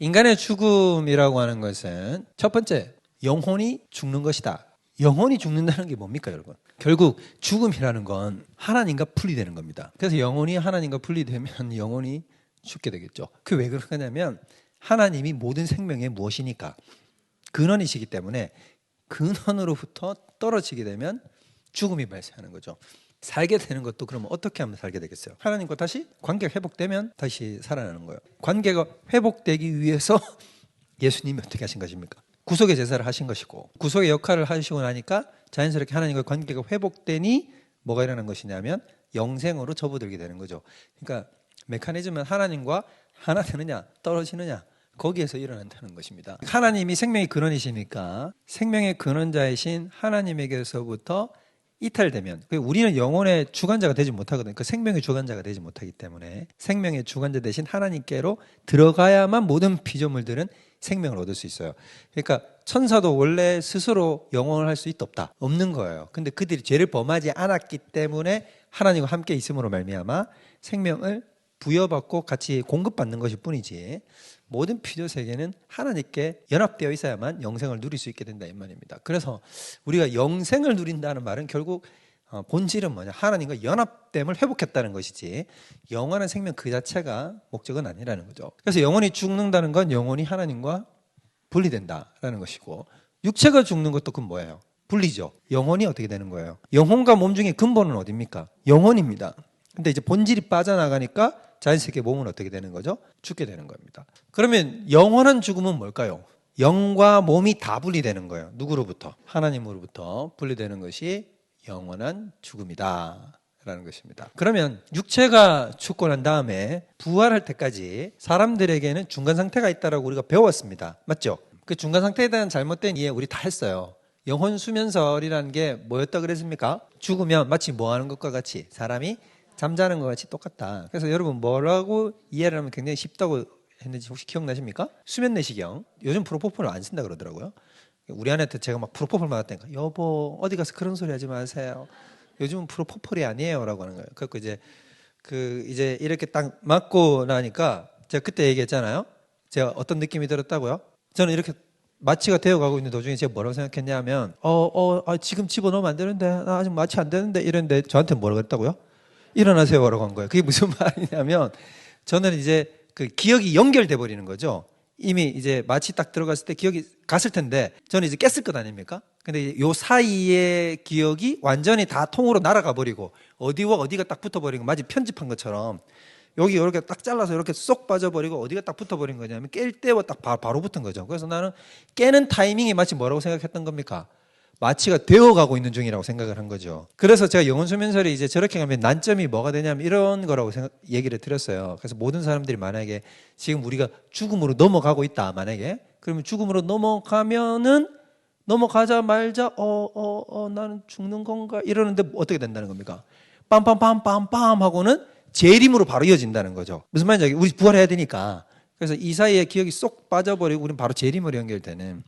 인간의 죽음이라고 하는 것은 첫 번째, 영혼이 죽는 것이다. 영혼이 죽는다는 게 뭡니까, 여러분? 결국 죽음이라는 건 하나님과 분리되는 겁니다. 그래서 영혼이 하나님과 분리되면 영혼이 죽게 되겠죠. 그게 왜 그러냐면 하나님이 모든 생명의 무엇이니까 근원이시기 때문에 근원으로부터 떨어지게 되면 죽음이 발생하는 거죠. 살게 되는 것도 그러면 어떻게 하면 살게 되겠어요? 하나님과 다시 관계가 회복되면 다시 살아나는 거예요. 관계가 회복되기 위해서 예수님이 어떻게 하신 것입니까? 구속의 제사를 하신 것이고 구속의 역할을 하시고 나니까 자연스럽게 하나님과 관계가 회복되니 뭐가 일어나는 것이냐면 영생으로 접어들게 되는 거죠. 그러니까 메커니즘은 하나님과 하나 되느냐 떨어지느냐 거기에서 일어난다는 것입니다. 하나님이 생명의 근원이시니까 생명의 근원자이신 하나님에게서부터 이탈되면 우리는 영혼의 주관자가 되지 못하거든요. 그 생명의 주관자가 되지 못하기 때문에 생명의 주관자 대신 하나님께로 들어가야만 모든 피조물들은 생명을 얻을 수 있어요. 그러니까 천사도 원래 스스로 영원을 할 수 있다 없다 없는 거예요. 근데 그들이 죄를 범하지 않았기 때문에 하나님과 함께 있음으로 말미암아 생명을 부여받고 같이 공급받는 것일 뿐이지 모든 피조 세계는 하나님께 연합되어 있어야만 영생을 누릴 수 있게 된다 이 말입니다. 그래서 우리가 영생을 누린다는 말은 결국 본질은 뭐냐? 하나님과 연합됨을 회복했다는 것이지 영원한 생명 그 자체가 목적은 아니라는 거죠. 그래서 영혼이 죽는다는 건 영혼이 하나님과 분리된다라는 것이고 육체가 죽는 것도 그건 뭐예요? 분리죠. 영혼이 어떻게 되는 거예요? 영혼과 몸 중에 근본은 어디입니까? 영혼입니다. 근데 이제 본질이 빠져나가니까 자연스럽게 몸은 어떻게 되는 거죠? 죽게 되는 겁니다. 그러면 영원한 죽음은 뭘까요? 영과 몸이 다 분리되는 거예요. 누구로부터? 하나님으로부터 분리되는 것이 영원한 죽음이다 라는 것입니다. 그러면 육체가 죽고 난 다음에 부활할 때까지 사람들에게는 중간 상태가 있다라고 우리가 배웠습니다. 맞죠? 그 중간 상태에 대한 잘못된 이해 우리 다 했어요. 영혼 수면설이라는 게 뭐였다 그랬습니까? 죽으면 마치 뭐 하는 것과 같이 사람이 잠자는 것 같이 똑같다. 그래서 여러분 뭐라고 이해를 하면 굉장히 쉽다고 했는지 혹시 기억나십니까? 수면 내시경. 요즘 프로포폴을 안 쓴다 그러더라고요. 우리 아내한테 제가 막 프로포폴 맞았다니까. 여보 어디 가서 그런 소리 하지 마세요. 요즘은 프로포폴이 아니에요라고 하는 거예요. 그래서 이제 이렇게 딱 맞고 나니까 제가 그때 얘기했잖아요. 제가 어떤 느낌이 들었다고요? 저는 이렇게 마취가 되어가고 있는 도중에 제가 뭐라고 생각했냐면 지금 집어넣으면 안 되는데 나 아직 마취 안 되는데 이랬는데 저한테 뭐라고 했다고요? 일어나세요라고 한 거예요. 그게 무슨 말이냐면 저는 이제 그 기억이 연결돼 버리는 거죠. 이미 이제 마취 딱 들어갔을 때 기억이 갔을 텐데 저는 이제 깼을 것 아닙니까? 근데 요 사이의 기억이 완전히 다 통으로 날아가 버리고 어디와 어디가 딱 붙어버린 거 마치 편집한 것처럼 여기 이렇게 딱 잘라서 이렇게 쏙 빠져버리고 어디가 딱 붙어버린 거냐면 깰 때와 딱 바로 붙은 거죠. 그래서 나는 깨는 타이밍이 마치 뭐라고 생각했던 겁니까? 마취가 되어가고 있는 중이라고 생각을 한 거죠. 그래서 제가 영혼수면설이 이제 저렇게 가면 난점이 뭐가 되냐면 이런 거라고 얘기를 드렸어요. 그래서 모든 사람들이 만약에 지금 우리가 죽음으로 넘어가고 있다 만약에 그러면 죽음으로 넘어가면은 넘어가자 말자 나는 죽는 건가 이러는데 어떻게 된다는 겁니까? 빰빰빰빰빰 하고는 재림으로 바로 이어진다는 거죠. 무슨 말인지 우리 부활해야 되니까. 그래서 이 사이에 기억이 쏙 빠져버리고 우리는 바로 재림으로 연결되는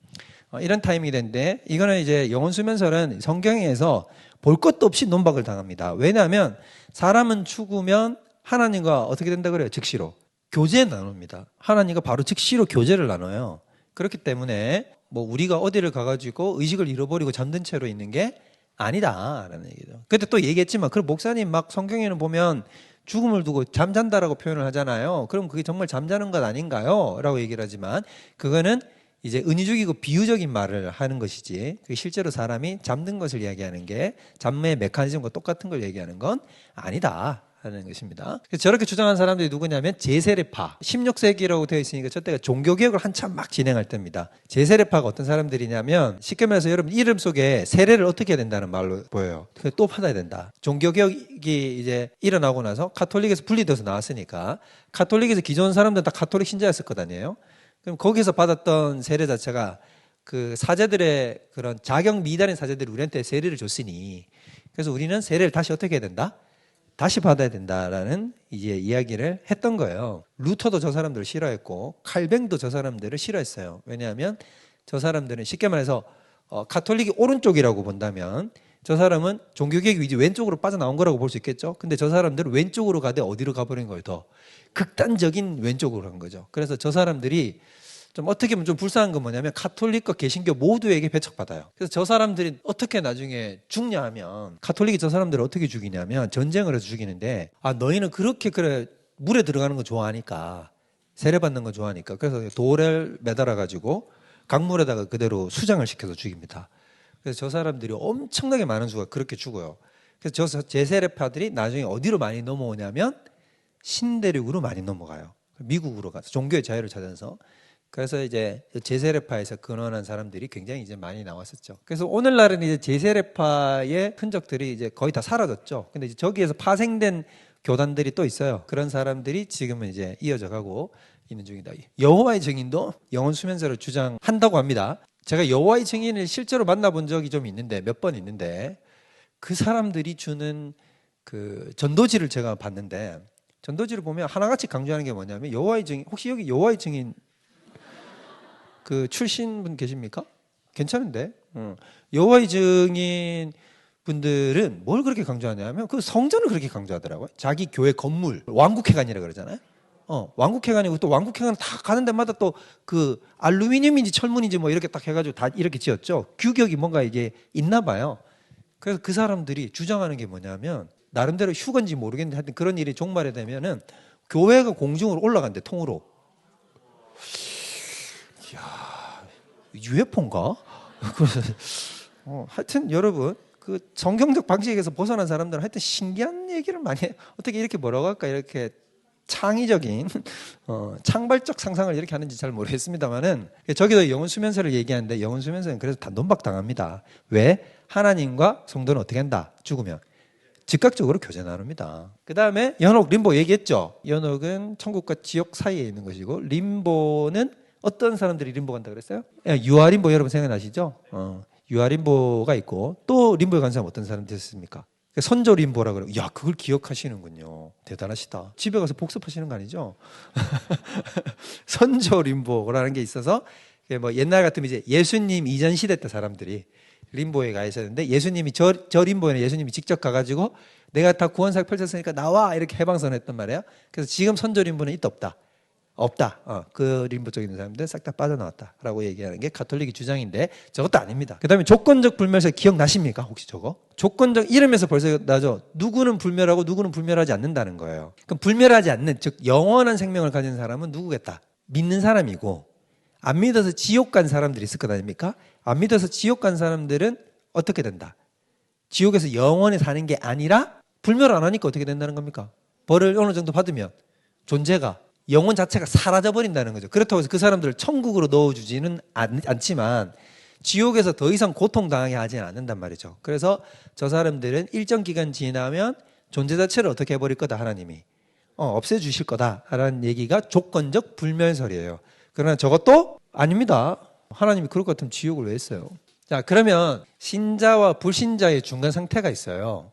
이런 타이밍이 되는데 이거는 이제 영혼수면설은 성경에서 볼 것도 없이 논박을 당합니다. 왜냐하면 사람은 죽으면 하나님과 어떻게 된다 그래요? 즉시로 교제 나눕니다. 하나님과 바로 즉시로 교제를 나눠요. 그렇기 때문에 뭐 우리가 어디를 가가지고 의식을 잃어버리고 잠든 채로 있는 게 아니다라는 얘기죠. 그때 또 얘기했지만 그 목사님 막 성경에는 보면 죽음을 두고 잠잔다라고 표현을 하잖아요. 그럼 그게 정말 잠자는 것 아닌가요? 라고 얘기를 하지만 그거는 이제 은유적이고 비유적인 말을 하는 것이지 실제로 사람이 잠든 것을 이야기하는 게 잠의 메커니즘과 똑같은 걸 얘기하는 건 아니다 하는 것입니다. 그래서 저렇게 주장한 사람들이 누구냐면 제세례파 16세기라고 되어 있으니까 저때가 종교개혁을 한참 막 진행할 때입니다. 제세례파가 어떤 사람들이냐면 쉽게 말해서 여러분 이름 속에 세례를 어떻게 해야 된다는 말로 보여요. 또 받아야 된다. 종교개혁이 이제 일어나고 나서 가톨릭에서 분리돼서 나왔으니까 가톨릭에서 기존 사람들은 다 가톨릭 신자였을 것 아니에요. 그럼 거기서 받았던 세례 자체가 그 사제들의 그런 자격 미달인 사제들이 우리한테 세례를 줬으니 그래서 우리는 세례를 다시 어떻게 해야 된다? 다시 받아야 된다라는 이제 이야기를 했던 거예요. 루터도 저 사람들을 싫어했고 칼뱅도 저 사람들을 싫어했어요. 왜냐하면 저 사람들은 쉽게 말해서 가톨릭이 오른쪽이라고 본다면 저 사람은 종교개혁이 이제 왼쪽으로 빠져나온 거라고 볼 수 있겠죠. 근데 저 사람들은 왼쪽으로 가되 어디로 가버린 거예요? 더 극단적인 왼쪽으로 간 거죠. 그래서 저 사람들이 좀 어떻게 보면 좀 불쌍한 건 뭐냐면 가톨릭과 개신교 모두에게 배척받아요. 그래서 저 사람들이 어떻게 나중에 죽냐 하면 가톨릭이 저 사람들을 어떻게 죽이냐면 전쟁을 해서 죽이는데 너희는 그렇게 그래 물에 들어가는 거 좋아하니까 세례받는 거 좋아하니까 그래서 돌을 매달아 가지고 강물에다가 그대로 수장을 시켜서 죽입니다. 그래서 저 사람들이 엄청나게 많은 수가 그렇게 죽어요. 그래서 저 제세례파들이 나중에 어디로 많이 넘어오냐면 신대륙으로 많이 넘어가요. 미국으로 가서 종교의 자유를 찾아서. 그래서 이제 제세례파에서 근원한 사람들이 굉장히 이제 많이 나왔었죠. 그래서 오늘날은 이제 제세례파의 흔적들이 이제 거의 다 사라졌죠. 근데 이제 저기에서 파생된 교단들이 또 있어요. 그런 사람들이 지금은 이제 이어져 가고 있는 중이다. 여호와의 증인도 영혼 수면제를 주장한다고 합니다. 제가 여호와의 증인을 실제로 만나본 적이 좀 있는데 몇 번 있는데 그 사람들이 주는 그 전도지를 제가 봤는데 전도지를 보면 하나같이 강조하는 게 뭐냐면 여호와의 증인, 혹시 여기 여호와의 증인 그 출신 분 계십니까? 괜찮은데 여호와의 증인 분들은 뭘 그렇게 강조하냐면 그 성전을 그렇게 강조하더라고요. 자기 교회 건물 왕국회관이라 그러잖아요. 왕국회관이고 또 왕국회관 다 가는 데마다 또 그 알루미늄인지 철문인지 뭐 이렇게 딱 해가지고 다 이렇게 지었죠. 규격이 뭔가 이게 있나 봐요. 그래서 그 사람들이 주장하는 게 뭐냐면 나름대로 휴건지 모르겠는데 하여튼 그런 일이 종말에 되면은 교회가 공중으로 올라간대 통으로. 이야, UFO인가? 그래서 하여튼 여러분 그 성경적 방식에서 벗어난 사람들은 하여튼 신기한 얘기를 많이 해. 어떻게 이렇게 뭐라고 할까 이렇게 창의적인 창발적 상상을 이렇게 하는지 잘 모르겠습니다만은 저기도 영혼 수면세를 얘기하는데 영혼 수면세는 그래서 단돈박 당합니다. 왜? 하나님과 성도는 어떻게 한다? 죽으면 즉각적으로 교제 나눕니다. 그 다음에 연옥, 림보 얘기했죠. 연옥은 천국과 지옥 사이에 있는 것이고 림보는 어떤 사람들이 림보 간다 그랬어요? 유아림보 여러분 생각나시죠? 유아림보가 있고 또 림보에 간 사람 어떤 사람들이 있습니까? 선조림보라 그러고 야 그걸 기억하시는군요. 대단하시다. 집에 가서 복습하시는 거 아니죠? 선조림보라는 게 있어서 뭐 옛날 같으면 이제 예수님 이전 시대 때 사람들이 림보에 가 있었는데 예수님이 저 림보에는 예수님이 직접 가가지고 내가 다 구원사역 펼쳤으니까 나와 이렇게 해방선했단 말이에요. 그래서 지금 선조림보는 있다 없다? 없다. 그 림보 쪽에 있는 사람들 싹 다 빠져나왔다라고 얘기하는 게 가톨릭의 주장인데 저것도 아닙니다. 그 다음에 조건적 불멸세 기억나십니까? 혹시 저거? 조건적 이름에서 벌써 나죠. 누구는 불멸하고 누구는 불멸하지 않는다는 거예요. 그럼 불멸하지 않는 즉 영원한 생명을 가진 사람은 누구겠다? 믿는 사람이고 안 믿어서 지옥 간 사람들이 있을 것 아닙니까? 안 믿어서 지옥 간 사람들은 어떻게 된다? 지옥에서 영원히 사는 게 아니라 불멸 안 하니까 어떻게 된다는 겁니까? 벌을 어느 정도 받으면 존재가 영혼 자체가 사라져버린다는 거죠. 그렇다고 해서 그 사람들을 천국으로 넣어주지는 않지만 지옥에서 더 이상 고통당하게 하지는 않는단 말이죠. 그래서 저 사람들은 일정 기간 지나면 존재 자체를 어떻게 해버릴 거다 하나님이 없애주실 거다라는 얘기가 조건적 불멸설이에요. 그러나 저것도 아닙니다. 하나님이 그럴 것 같으면 지옥을 왜 했어요? 자, 그러면 신자와 불신자의 중간 상태가 있어요.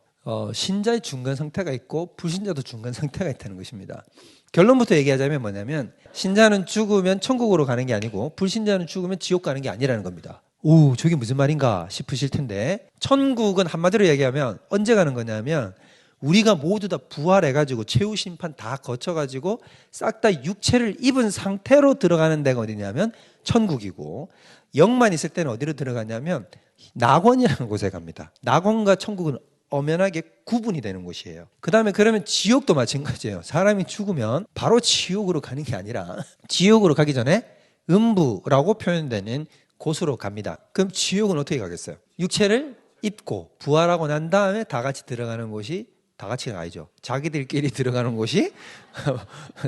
신자의 중간 상태가 있고 불신자도 중간 상태가 있다는 것입니다. 결론부터 얘기하자면 뭐냐면 신자는 죽으면 천국으로 가는 게 아니고 불신자는 죽으면 지옥 가는 게 아니라는 겁니다. 오, 저게 무슨 말인가 싶으실 텐데 천국은 한마디로 얘기하면 언제 가는 거냐면 우리가 모두 다 부활해가지고 최후 심판 다 거쳐가지고 싹 다 육체를 입은 상태로 들어가는 데가 어디냐면 천국이고 영만 있을 때는 어디로 들어가냐면 낙원이라는 곳에 갑니다. 낙원과 천국은 엄연하게 구분이 되는 곳이에요. 그 다음에 그러면 지옥도 마찬가지예요. 사람이 죽으면 바로 지옥으로 가는 게 아니라 지옥으로 가기 전에 음부라고 표현되는 곳으로 갑니다. 그럼 지옥은 어떻게 가겠어요? 육체를 입고 부활하고 난 다음에 다 같이 들어가는 곳이 다 같이가 아니죠. 자기들끼리 들어가는 곳이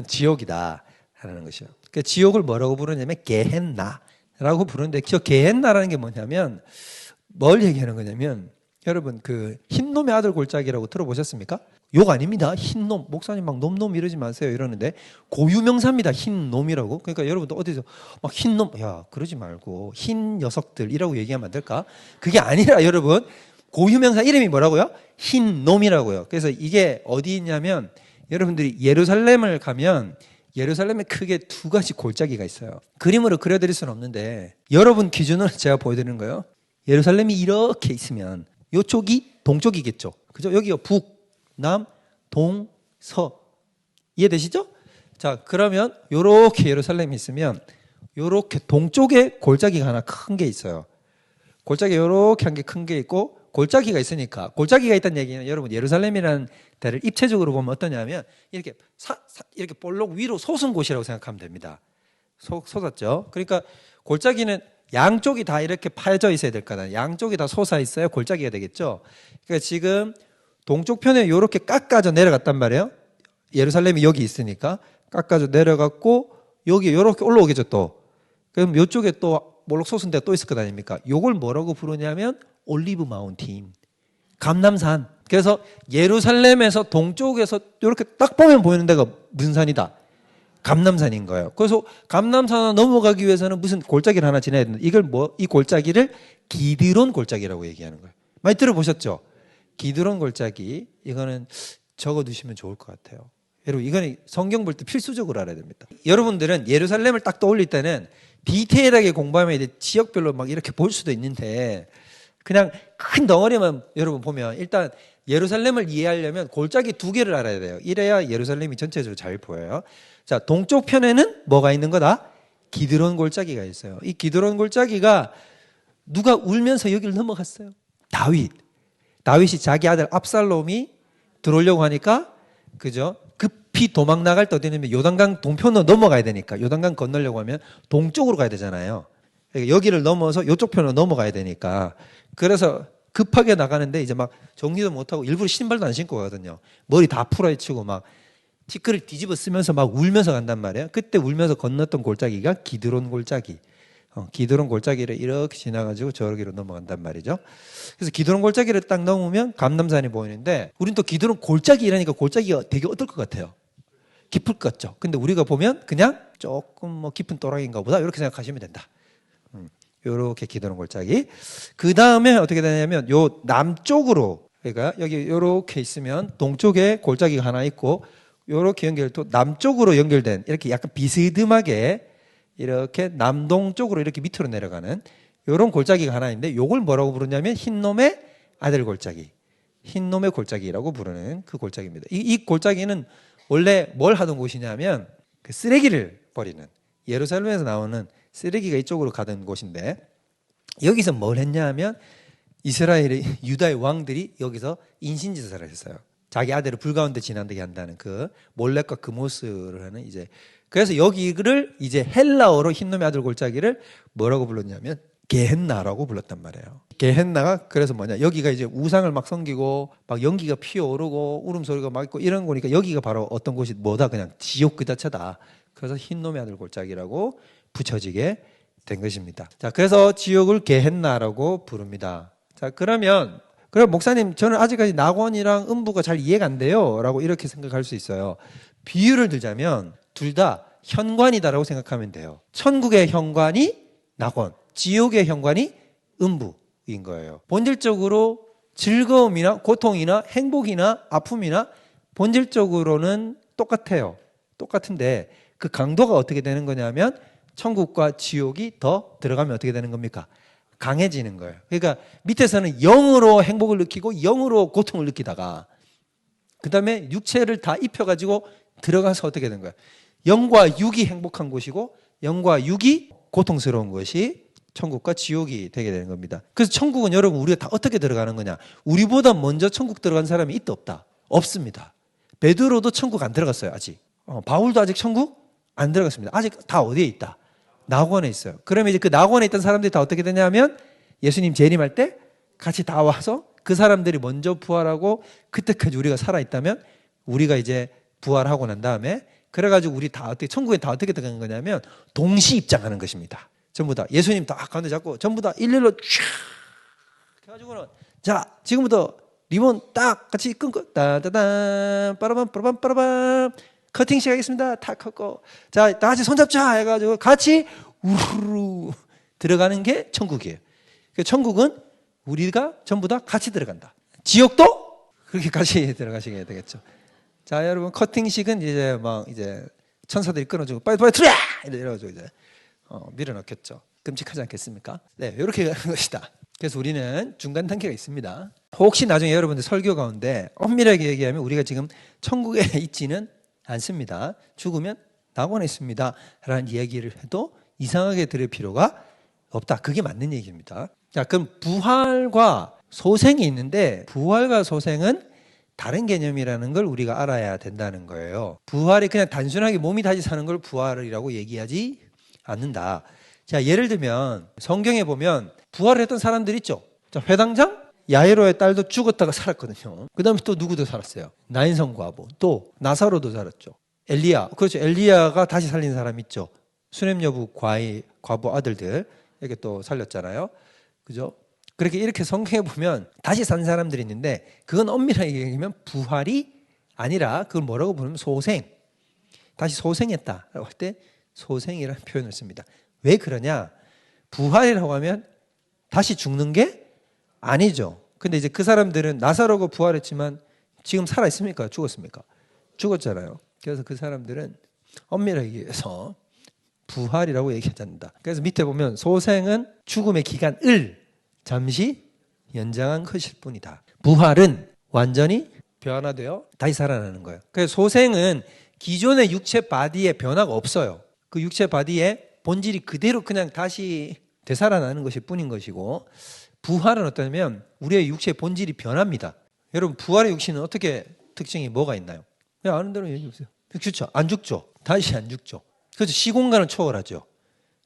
지옥이다 하는 것이요. 그러니까 지옥을 뭐라고 부르냐면 게헨나라고 부르는데 저 게헨나라는 게 뭐냐면 뭘 얘기하는 거냐면 여러분 그 흰놈의 아들 골짜기라고 들어보셨습니까? 욕 아닙니다. 흰놈 목사님 막 놈놈 이러지 마세요 이러는데 고유명사입니다. 흰놈이라고. 그러니까 여러분도 어디서 막 흰놈 야 그러지 말고 흰 녀석들이라고 얘기하면 안 될까? 그게 아니라 여러분 고유명사 이름이 뭐라고요? 흰놈이라고요. 그래서 이게 어디 있냐면 여러분들이 예루살렘을 가면 예루살렘에 크게 두 가지 골짜기가 있어요. 그림으로 그려드릴 수는 없는데 여러분 기준으로 제가 보여드리는 거예요. 예루살렘이 이렇게 있으면 이쪽이 동쪽이겠죠. 그죠? 여기가 북, 남, 동, 서. 이해되시죠? 자, 그러면 이렇게 예루살렘이 있으면 요렇게 동쪽에 골짜기가 하나 큰 게 있어요. 골짜기 요렇게 한 게 큰 게 있고 골짜기가 있으니까 골짜기가 있다는 얘기는 여러분 예루살렘이라는 데를 입체적으로 보면 어떠냐면 이렇게 이렇게 볼록 위로 솟은 곳이라고 생각하면 됩니다. 솟았죠. 그러니까 골짜기는 양쪽이 다 이렇게 파여져 있어야 될 거다. 양쪽이 다 솟아 있어야 골짜기가 되겠죠. 그러니까 지금 동쪽 편에 이렇게 깎아져 내려갔단 말이에요. 예루살렘이 여기 있으니까 깎아져 내려갔고 여기 이렇게 올라오겠죠 또. 그럼 이쪽에 또 몰록 솟은 데가 또 있을 거 아닙니까? 요걸 뭐라고 부르냐면 올리브 마운틴, 감람산. 그래서 예루살렘에서 동쪽에서 이렇게 딱 보면 보이는 데가 무슨 산이다? 감람산인 거예요. 그래서 감람산을 넘어가기 위해서는 무슨 골짜기를 하나 지나야 되는데 이걸 이 골짜기를 기드론 골짜기라고 얘기하는 거예요. 많이 들어보셨죠? 기드론 골짜기. 이거는 적어두시면 좋을 것 같아요. 여러분 이거는 성경 볼 때 필수적으로 알아야 됩니다. 여러분들은 예루살렘을 딱 떠올릴 때는 디테일하게 공부하면 이제 지역별로 막 이렇게 볼 수도 있는데 그냥 큰 덩어리만 여러분 보면 일단 예루살렘을 이해하려면 골짜기 2개를 알아야 돼요. 이래야 예루살렘이 전체적으로 잘 보여요. 자, 동쪽 편에는 뭐가 있는 거다? 기드론 골짜기가 있어요. 이 기드론 골짜기가 누가 울면서 여기를 넘어갔어요? 다윗이 자기 아들 압살롬이 들어오려고 하니까 그죠? 급히 도망 나갈 때 어디 냐면 요단강 동편으로 넘어가야 되니까 요단강 건너려고 하면 동쪽으로 가야 되잖아요. 그러니까 여기를 넘어서 이쪽 편으로 넘어가야 되니까 그래서 급하게 나가는데 이제 막 정리도 못하고 일부러 신발도 안 신고 가거든요. 머리 다 풀어헤치고 막 티끌을 뒤집어 쓰면서 막 울면서 간단 말이에요. 그때 울면서 건넜던 골짜기가 기드론 골짜기. 기드론 골짜기를 이렇게 지나가지고 저기로 넘어간단 말이죠. 그래서 기드론 골짜기를 딱 넘으면 감람산이 보이는데 우린 또 기드론 골짜기라니까 골짜기가 되게 어떨 것 같아요? 깊을 것 같죠. 근데 우리가 보면 그냥 조금 뭐 깊은 또랑인가 보다 이렇게 생각하시면 된다. 요렇게 기드론 골짜기. 그 다음에 어떻게 되냐면 요 남쪽으로 그러니까 여기 요렇게 있으면 동쪽에 골짜기가 하나 있고 요렇게 또 남쪽으로 연결된 이렇게 약간 비스듬하게 이렇게 남동쪽으로 이렇게 밑으로 내려가는 요런 골짜기가 하나 있는데 요걸 뭐라고 부르냐면 흰놈의 아들 골짜기. 흰놈의 골짜기라고 부르는 그 골짜기입니다. 이 골짜기는 원래 뭘 하던 곳이냐면 그 쓰레기를 버리는 예루살렘에서 나오는 쓰레기가 이쪽으로 가던 곳인데 여기서 뭘 했냐 하면 이스라엘의 유다의 왕들이 여기서 인신지사를 했어요. 자기 아들을 불 가운데 지나게 한다는 그 몰렉과 그모스를 하는 이제 그래서 여기를 이제 헬라어로 흰놈의 아들 골짜기를 뭐라고 불렀냐면 게헨나라고 불렀단 말이에요. 게헨나가 그래서 뭐냐 여기가 이제 우상을 막 섬기고 막 연기가 피어오르고 울음소리가 막 있고 이런 거니까 여기가 바로 어떤 곳이 뭐다 그냥 지옥 그 자체다. 그래서 흰놈의 아들 골짜기라고 붙여지게 된 것입니다. 자, 그래서 지옥을 게헨나라고 부릅니다. 자, 그럼 목사님 저는 아직까지 낙원이랑 음부가 잘 이해가 안 돼요 라고 이렇게 생각할 수 있어요. 비유를 들자면 둘 다 현관이다라고 생각하면 돼요. 천국의 현관이 낙원, 지옥의 현관이 음부인 거예요. 본질적으로 즐거움이나 고통이나 행복이나 아픔이나 본질적으로는 똑같아요. 똑같은데 그 강도가 어떻게 되는 거냐면 천국과 지옥이 더 들어가면 어떻게 되는 겁니까? 강해지는 거예요. 그러니까 밑에서는 영으로 행복을 느끼고 영으로 고통을 느끼다가 그 다음에 육체를 다 입혀가지고 들어가서 어떻게 되는 거예요? 영과 육이 행복한 곳이고 영과 육이 고통스러운 것이 천국과 지옥이 되게 되는 겁니다. 그래서 천국은 여러분 우리가 다 어떻게 들어가는 거냐? 우리보다 먼저 천국 들어간 사람이 있다 없다? 없습니다. 베드로도 천국 안 들어갔어요 아직. 바울도 아직 천국 안 들어갔습니다. 아직 다 어디에 있다? 낙원에 있어요. 그러면 이제 그 낙원에 있던 사람들이 다 어떻게 되냐면 예수님 재림할 때 같이 다 와서 그 사람들이 먼저 부활하고 그때까지 우리가 살아있다면 우리가 이제 부활하고 난 다음에 그래가지고 우리 다 어떻게 천국에 다 어떻게 들어가는 거냐면 동시 입장하는 것입니다. 전부 다 예수님 다 가운데 잡고 전부 다 일렬로 쫙 해가지고는 자 지금부터 리본 딱 같이 끊고 따다단 빠라밤 빠라밤 빠라밤 커팅 시작하겠습니다. 탁 컸고 자 다 같이 손잡자 해가지고 같이 우르르 들어가는 게 천국이에요. 천국은 우리가 전부 다 같이 들어간다. 지옥도 그렇게 같이 들어가시게 되겠죠. 자 여러분 커팅식은 이제 막 이제 천사들이 끊어주고 빨리 들어 이래가지고 이제 밀어넣겠죠. 끔찍하지 않겠습니까? 네 이렇게 가는 것이다. 그래서 우리는 중간 단계가 있습니다. 혹시 나중에 여러분들 설교 가운데 엄밀하게 얘기하면 우리가 지금 천국에 있지는 않습니다. 죽으면 낙원에 있습니다 라는 이야기를 해도 이상하게 들을 필요가 없다. 그게 맞는 얘기입니다. 자, 그럼 부활과 소생이 있는데 부활과 소생은 다른 개념이라는 걸 우리가 알아야 된다는 거예요. 부활이 그냥 단순하게 몸이 다시 사는 걸 부활이라고 얘기하지 않는다. 자, 예를 들면 성경에 보면 부활을 했던 사람들 있죠. 자, 회당장 야이로의 딸도 죽었다가 살았거든요. 그 다음에 또 누구도 살았어요. 나인성 과부, 또 나사로도 살았죠. 엘리야, 그렇죠. 엘리야가 다시 살린 사람 있죠. 수냄 여부 과부 아들들 이렇게 또 살렸잖아요. 그죠? 그렇게 이렇게 성경에 보면 다시 산 사람들이 있는데 그건 엄밀하게 얘기하면 부활이 아니라 그걸 뭐라고 부르면 소생. 다시 소생했다라고 할 때 소생이라는 표현을 씁니다. 왜 그러냐? 부활이라고 하면 다시 죽는 게 아니죠. 근데 이제 그 사람들은 나사로가 부활했지만 지금 살아 있습니까? 죽었습니까? 죽었잖아요. 그래서 그 사람들은 엄밀하게 얘기해서 부활이라고 얘기하지 않는다. 그래서 밑에 보면 소생은 죽음의 기간을 잠시 연장한 것일 뿐이다. 부활은 완전히 변화되어 다시 살아나는 거예요. 그래서 소생은 기존의 육체 바디에 변화가 없어요. 그 육체 바디의 본질이 그대로 그냥 다시 되살아나는 것일 뿐인 것이고, 부활은 어떠냐면 우리의 육체의 본질이 변합니다. 여러분, 부활의 육신은 어떻게 특징이 뭐가 있나요? 그냥 아는 대로 얘기해 보세요. 그렇죠. 안 죽죠. 다시 안 죽죠. 그래서 시공간을 초월하죠.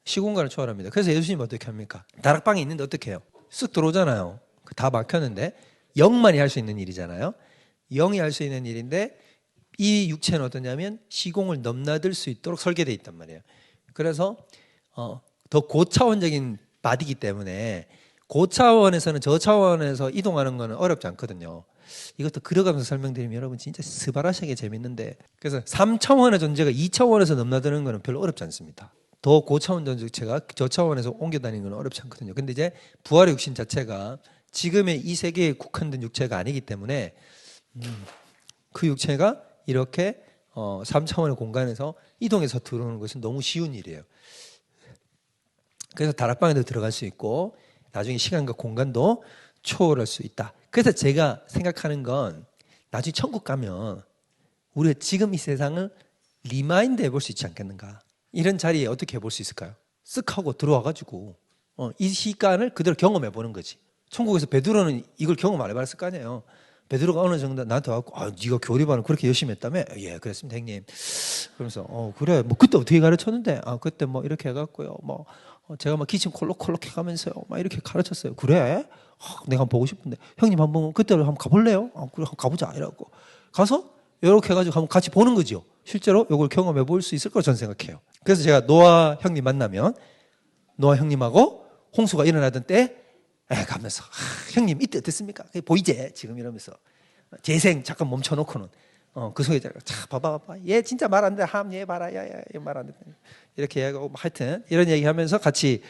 시공간을 초월합니다. 그래서 예수님 어떻게 합니까? 다락방에 있는데 어떻게 해요? 쓱 들어오잖아요. 다 막혔는데 영만이 할 수 있는 일이잖아요. 영이 할 수 있는 일인데 이 육체는 어떠냐면 시공을 넘나들 수 있도록 설계되어 있단 말이에요. 그래서 더 고차원적인 바디이기 때문에 고차원에서는 저차원에서 이동하는 거는 어렵지 않거든요. 이것도 그려가면서 설명드리면 여러분 진짜 스바라시하게 재밌는데, 그래서 3차원의 존재가 2차원에서 넘나드는 거는 별로 어렵지 않습니다. 더 고차원 존재가 저차원에서 옮겨 다니는 건 어렵지 않거든요. 근데 이제 부활의 육신 자체가 지금의 이 세계에 국한된 육체가 아니기 때문에 그 육체가 이렇게 3차원의 공간에서 이동해서 들어오는 것은 너무 쉬운 일이에요. 그래서 다락방에도 들어갈 수 있고 나중에 시간과 공간도 초월할 수 있다. 그래서 제가 생각하는 건 나중에 천국 가면 우리가 지금 이 세상을 리마인드 해볼 수 있지 않겠는가. 이런 자리에 어떻게 해볼 수 있을까요? 쓱 하고 들어와가지고 이 시간을 그대로 경험해 보는 거지. 천국에서 베드로는 이걸 경험 안 해봤을 거 아니에요. 베드로가 어느 정도 나한테 와서 네가 교리반을 그렇게 열심히 했다며? 예, 그랬습니다, 형님. 그러면서 그래, 뭐 그때 어떻게 가르쳤는데? 그때 뭐 이렇게 해갖고요. 뭐 제가 막 기침 콜록콜록 해가면서요. 막 이렇게 가르쳤어요. 그래? 내가 한번 보고 싶은데 형님 한번 그때로 한번 가볼래요? 그래, 한번 가보자 이라고 가서 이렇게 해가지고 한번 같이 보는 거죠. 실제로 이걸 경험해 볼 수 있을 거라 저는 생각해요. 그래서 제가 노아 형님 만나면 노아 형님하고 홍수가 일어나던 때 가면서 형님 이때 어땠습니까? 보이제 지금 이러면서 재생 잠깐 멈춰놓고는 그 속에 봐봐 얘 진짜 말 안 돼. 얘 봐라 야야 얘 말 안 돼. 이렇게 얘기하고 하여튼 이런 얘기하면서 같이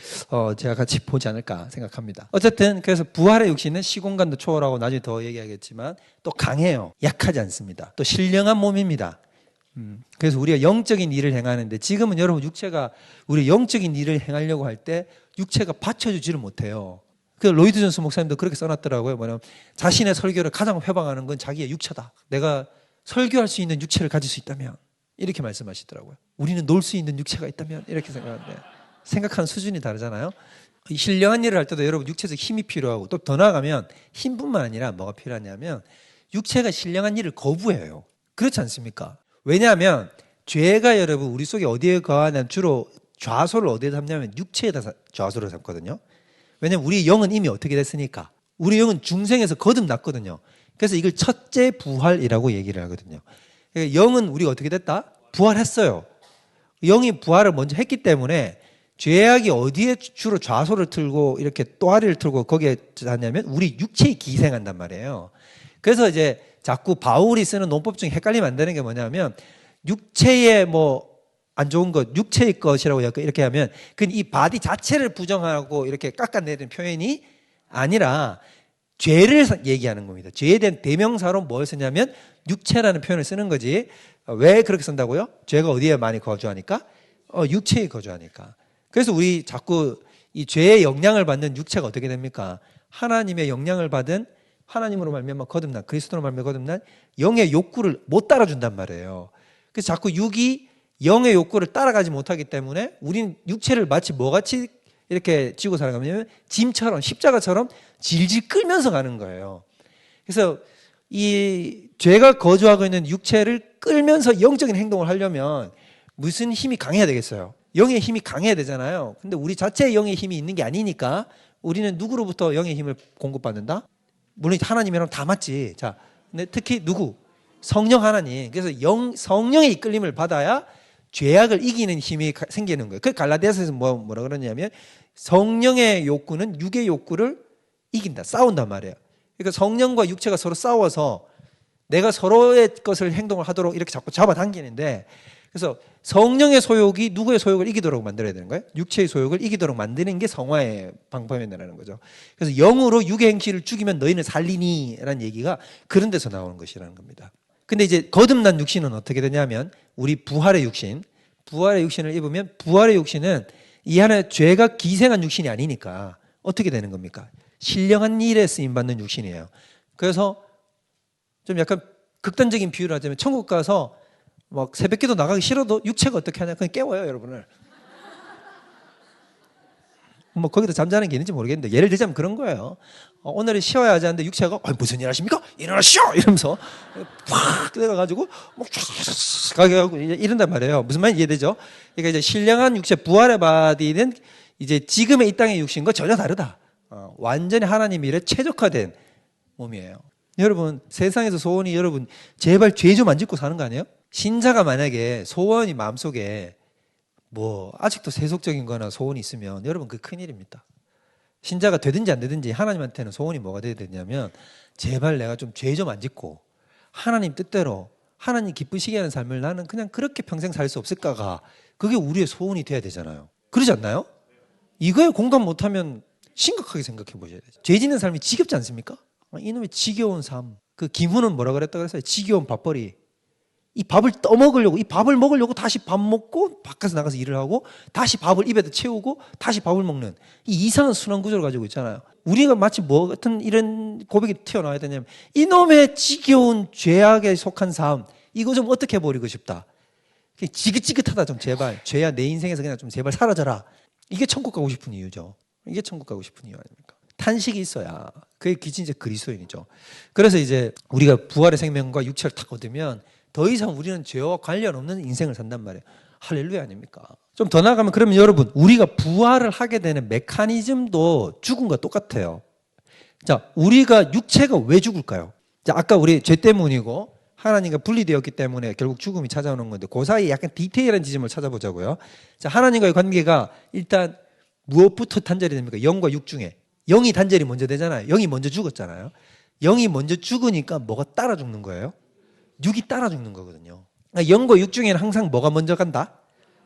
제가 같이 보지 않을까 생각합니다. 어쨌든 그래서 부활의 육신은 시공간도 초월하고 나중에 더 얘기하겠지만 또 강해요. 약하지 않습니다. 또 신령한 몸입니다. 그래서 우리가 영적인 일을 행하는데 지금은 여러분 육체가 우리 영적인 일을 행하려고 할 때 육체가 받쳐주지를 못해요. 그 로이드 존스 목사님도 그렇게 써놨더라고요. 뭐냐면 자신의 설교를 가장 회방하는 건 자기의 육체다. 내가 설교할 수 있는 육체를 가질 수 있다면 이렇게 말씀하시더라고요. 우리는 놀 수 있는 육체가 있다면 이렇게 생각하는데 생각하는 수준이 다르잖아요. 신령한 일을 할 때도 여러분 육체에서 힘이 필요하고 또 더 나아가면 힘뿐만 아니라 뭐가 필요하냐면 육체가 신령한 일을 거부해요. 그렇지 않습니까? 왜냐하면 죄가 여러분 우리 속에 어디에 거하냐면 주로 좌소를 어디에 삼냐면 육체에다 좌소를 삼거든요. 왜냐하면 우리 영은 이미 어떻게 됐으니까 우리 영은 중생에서 거듭났거든요. 그래서 이걸 첫째 부활이라고 얘기를 하거든요. 영은 우리가 어떻게 됐다? 부활했어요. 영이 부활을 먼저 했기 때문에 죄악이 어디에 주로 좌소를 틀고 이렇게 또아리를 틀고 거기에 하냐면 우리 육체에 기생한단 말이에요. 그래서 이제 자꾸 바울이 쓰는 논법 중에 헷갈리면 안 되는 게 뭐냐면 육체의 뭐 안 좋은 것, 육체의 것이라고 이렇게 하면 그건 이 바디 자체를 부정하고 이렇게 깎아내리는 표현이 아니라 죄를 얘기하는 겁니다. 죄에 대한 대명사로 뭘 쓰냐면 육체라는 표현을 쓰는 거지. 왜 그렇게 쓴다고요? 죄가 어디에 많이 거주하니까? 육체에 거주하니까. 그래서 우리 자꾸 이 죄의 영향을 받는 육체가 어떻게 됩니까? 하나님의 영향을 받은 하나님으로 말미암아 거듭난 그리스도로 말미암아 거듭난 영의 욕구를 못 따라준단 말이에요. 그래서 자꾸 육이 영의 욕구를 따라가지 못하기 때문에 우리는 육체를 마치 뭐같이 이렇게 쥐고 살아가면 짐처럼 십자가처럼 질질 끌면서 가는 거예요. 그래서 이 죄가 거주하고 있는 육체를 끌면서 영적인 행동을 하려면 무슨 힘이 강해야 되겠어요? 영의 힘이 강해야 되잖아요. 근데 우리 자체의 영의 힘이 있는 게 아니니까 우리는 누구로부터 영의 힘을 공급받는다? 물론 하나님이랑 다 맞지. 자, 근데 특히 누구? 성령 하나님. 그래서 성령의 이끌림을 받아야 죄악을 이기는 힘이 생기는 거예요. 그 갈라디아서에서 뭐라 그러냐면 성령의 욕구는 육의 욕구를 이긴다. 싸운단 말이에요. 그러니까 성령과 육체가 서로 싸워서 내가 서로의 것을 행동을 하도록 이렇게 자꾸 잡아당기는데, 그래서 성령의 소욕이 누구의 소욕을 이기도록 만들어야 되는 거예요. 육체의 소욕을 이기도록 만드는 게 성화의 방법이라는 거죠. 그래서 영으로 육의 행실을 죽이면 너희는 살리니 라는 얘기가 그런 데서 나오는 것이라는 겁니다. 근데 이제 거듭난 육신은 어떻게 되냐면 우리 부활의 육신을 입으면 부활의 육신은 이 안에 죄가 기생한 육신이 아니니까 어떻게 되는 겁니까? 신령한 일에 쓰임받는 육신이에요. 그래서 좀 약간 극단적인 비유를 하자면 천국 가서 막 새벽기도 나가기 싫어도 육체가 어떻게 하냐? 그냥 깨워요, 여러분을. 뭐 거기도 잠자는 게 있는지 모르겠는데 예를 들자면 그런 거예요. 오늘은 쉬어야 하지 않는데 육체가 무슨 일 하십니까? 일어나시오! 이러면서 확 내려가지고 막 가게 하고 이런단 말이에요. 무슨 말인지 이해되죠? 그러니까 이제 신령한 육체, 부활의 바디는 이제 지금의 이 땅의 육신과 전혀 다르다. 완전히 하나님 일에 최적화된 몸이에요. 여러분, 세상에서 소원이 여러분 제발 죄 좀 안 짓고 사는 거 아니에요? 신자가 만약에 소원이 마음속에 뭐 아직도 세속적인 거나 소원이 있으면 여러분 그 큰일입니다. 신자가 되든지 안 되든지 하나님한테는 소원이 뭐가 돼야 되냐면 제발 내가 좀 죄 좀 안 짓고 하나님 뜻대로 하나님 기쁘시게 하는 삶을 나는 그냥 그렇게 평생 살 수 없을까가 그게 우리의 소원이 돼야 되잖아요. 그러지 않나요? 이거에 공감 못하면 심각하게 생각해 보셔야 돼요. 죄 짓는 삶이 지겹지 않습니까? 이놈의 지겨운 삶. 그 김훈은 뭐라 그랬다 그랬어요? 지겨운 밥벌이. 이 밥을 떠먹으려고, 이 밥을 먹으려고 다시 밥 먹고 밖에서 나가서 일을 하고 다시 밥을 입에다 채우고 다시 밥을 먹는 이 이상한 순환 구조를 가지고 있잖아요. 우리가 마치 뭐 같은 이런 고백이 튀어나와야 되냐면 이놈의 지겨운 죄악에 속한 삶 이거 좀 어떻게 버리고 싶다. 지긋지긋하다 좀 제발. 죄야 내 인생에서 그냥 좀 제발 사라져라. 이게 천국 가고 싶은 이유죠. 이게 천국 가고 싶은 이유 아닙니까? 탄식이 있어야 그게 진짜 그리스도인이죠. 그래서 이제 우리가 부활의 생명과 육체를 탁 얻으면 더 이상 우리는 죄와 관련 없는 인생을 산단 말이에요. 할렐루야 아닙니까? 좀 더 나아가면 그러면 여러분 우리가 부활을 하게 되는 메커니즘도 죽음과 똑같아요. 자, 우리가 육체가 왜 죽을까요? 자, 아까 우리 죄 때문이고 하나님과 분리되었기 때문에 결국 죽음이 찾아오는 건데 그 사이에 약간 디테일한 지점을 찾아보자고요. 자, 하나님과의 관계가 일단 무엇부터 단절이 됩니까? 영과 육 중에. 영이 단절이 먼저 되잖아요. 영이 먼저 죽었잖아요. 영이 먼저 죽으니까 뭐가 따라 죽는 거예요? 육이 따라 죽는 거거든요. 그러니까 영과 육 중에는 항상 뭐가 먼저 간다?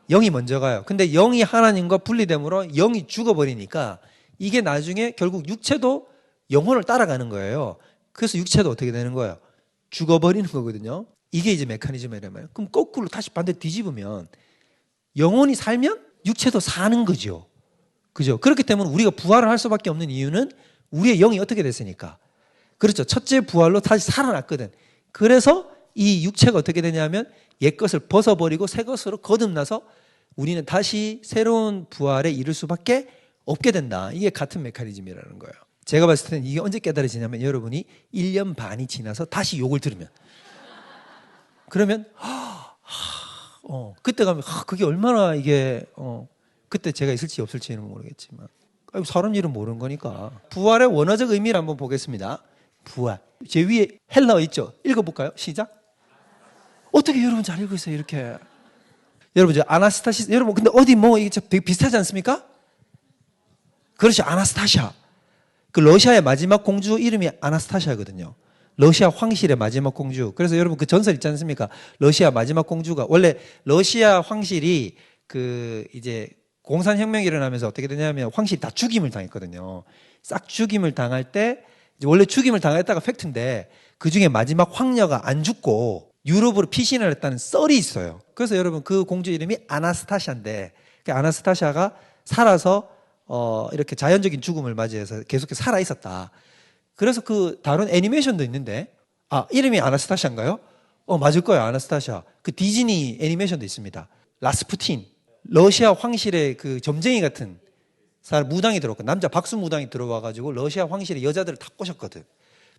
영이 먼저 가요. 근데 영이 하나님과 분리됨으로 영이 죽어버리니까 이게 나중에 결국 육체도 영혼을 따라가는 거예요. 그래서 육체도 어떻게 되는 거예요? 죽어버리는 거거든요. 이게 이제 메커니즘이란 말이에요. 그럼 거꾸로 다시 반대 뒤집으면 영혼이 살면 육체도 사는 거죠. 그죠? 그렇기 때문에 우리가 부활을 할 수밖에 없는 이유는 우리의 영이 어떻게 됐으니까. 그렇죠. 첫째 부활로 다시 살아났거든. 그래서 이 육체가 어떻게 되냐면 옛 것을 벗어버리고 새 것으로 거듭나서 우리는 다시 새로운 부활에 이를 수밖에 없게 된다. 이게 같은 메커니즘이라는 거예요. 제가 봤을 때는 이게 언제 깨달아지냐면 여러분이 1년 반이 지나서 다시 욕을 들으면 그러면 그때 가면 그게 얼마나 이게 그때 제가 있을지 없을지는 모르겠지만 사람 일은 모르는 거니까. 부활의 원어적 의미를 한번 보겠습니다. 부활. 제 위에 헬라어 있죠? 읽어볼까요? 시작. 어떻게 여러분 잘 읽고 있어요 이렇게. 여러분 저 아나스타시스 여러분 근데 어디 뭐 이게 되게 비슷하지 않습니까? 그렇죠. 아나스타샤. 그 러시아의 마지막 공주 이름이 아나스타샤거든요. 러시아 황실의 마지막 공주. 그래서 여러분 그 전설 있지 않습니까? 러시아 마지막 공주가 원래 러시아 황실이 그 이제 공산혁명이 일어나면서 어떻게 되냐면 황실이 다 죽임을 당했거든요. 싹 죽임을 당할 때 원래 죽임을 당했다가 팩트인데 그 중에 마지막 황녀가 안 죽고 유럽으로 피신을 했다는 썰이 있어요. 그래서 여러분 그 공주 이름이 아나스타샤인데 그 아나스타샤가 살아서 이렇게 자연적인 죽음을 맞이해서 계속해서 살아 있었다. 그래서 그 다른 애니메이션도 있는데 이름이 아나스타샤인가요? 맞을 거예요. 아나스타샤. 그 디즈니 애니메이션도 있습니다. 라스푸틴, 러시아 황실의 그 점쟁이 같은 사람 무당이 들어왔고, 남자 박수 무당이 들어와가지고 러시아 황실의 여자들을 다 꼬셨거든.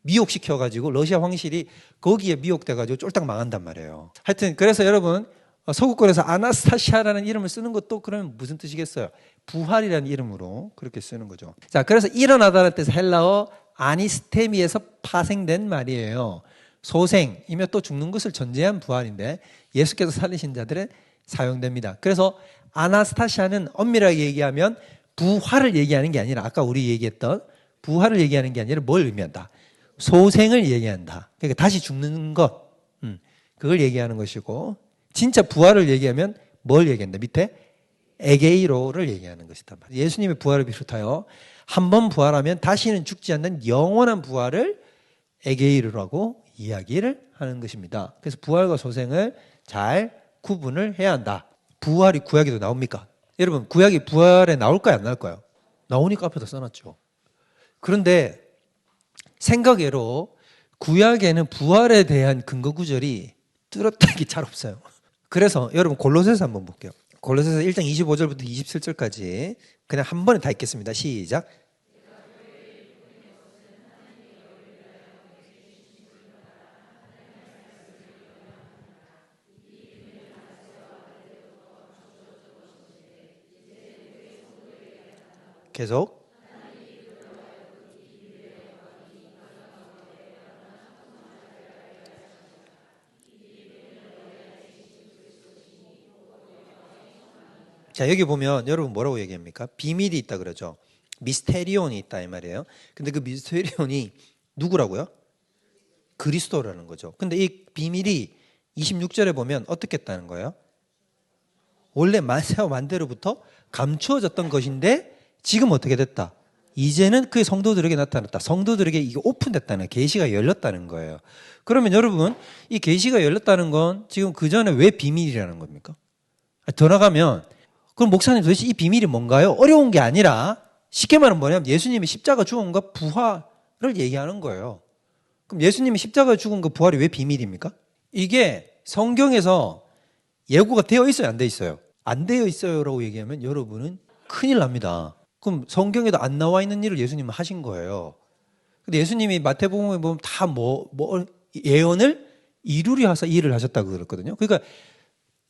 미혹시켜가지고 러시아 황실이 거기에 미혹돼가지고 쫄딱 망한단 말이에요. 하여튼 그래서 여러분 서구권에서 아나스타시아라는 이름을 쓰는 것도 그러면 무슨 뜻이겠어요? 부활이라는 이름으로 그렇게 쓰는 거죠. 자, 그래서 일어나다는 뜻 헬라어 아니스테미에서 파생된 말이에요. 소생이며 또 죽는 것을 전제한 부활인데 예수께서 살리신 자들은 사용됩니다. 그래서 아나스타시아는 엄밀하게 얘기하면 부활을 얘기하는 게 아니라 아까 우리 얘기했던 부활을 얘기하는 게 아니라 뭘 의미한다? 소생을 얘기한다. 그러니까 다시 죽는 것, 그걸 얘기하는 것이고, 진짜 부활을 얘기하면 뭘 얘기한다? 밑에 에게이로를 얘기하는 것이다. 예수님의 부활을 비롯하여 한 번 부활하면 다시는 죽지 않는 영원한 부활을 에게이로라고 이야기를 하는 것입니다. 그래서 부활과 소생을 잘 구분을 해야 한다. 부활이 구약에도 나옵니까? 여러분, 구약이 부활에 나올까요? 안 나올까요? 나오니까 앞에다 써놨죠. 그런데 생각외로 구약에는 부활에 대한 근거 구절이 뚜렷하게 잘 없어요. 그래서 여러분 골로새서 한번 볼게요. 골로새서 1장 25절부터 27절까지 그냥 한 번에 다 읽겠습니다. 시작. 계속. 자, 여기 보면 여러분 뭐라고 얘기합니까? 비밀이 있다 그러죠. 미스테리온이 있다 이 말이에요. 근데 그 미스테리온이 누구라고요? 그리스도라는 거죠. 근데 이 비밀이 26절에 보면 어떻게 했다는 거예요? 원래 만세와 만대로부터 감추어졌던 것인데 지금 어떻게 됐다? 이제는 그의 성도들에게 나타났다. 성도들에게 이게 오픈됐다는, 계시가 열렸다는 거예요. 그러면 여러분, 이 계시가 열렸다는 건 지금 그 전에 왜 비밀이라는 겁니까? 더 나가면 그럼 목사님 도대체 이 비밀이 뭔가요? 어려운 게 아니라 쉽게 말하면 뭐냐면 예수님이 십자가 죽음과 부활을 얘기하는 거예요. 그럼 예수님이 십자가 죽음과 부활이 왜 비밀입니까? 이게 성경에서 예고가 되어 있어요, 안 되어 있어요? 안 되어 있어요라고 얘기하면 여러분은 큰일 납니다. 그럼 성경에도 안 나와 있는 일을 예수님은 하신 거예요. 근데 예수님이 마태복음에 보면 다 예언을 이루려 하사 이 일을 하셨다고 그랬거든요. 그러니까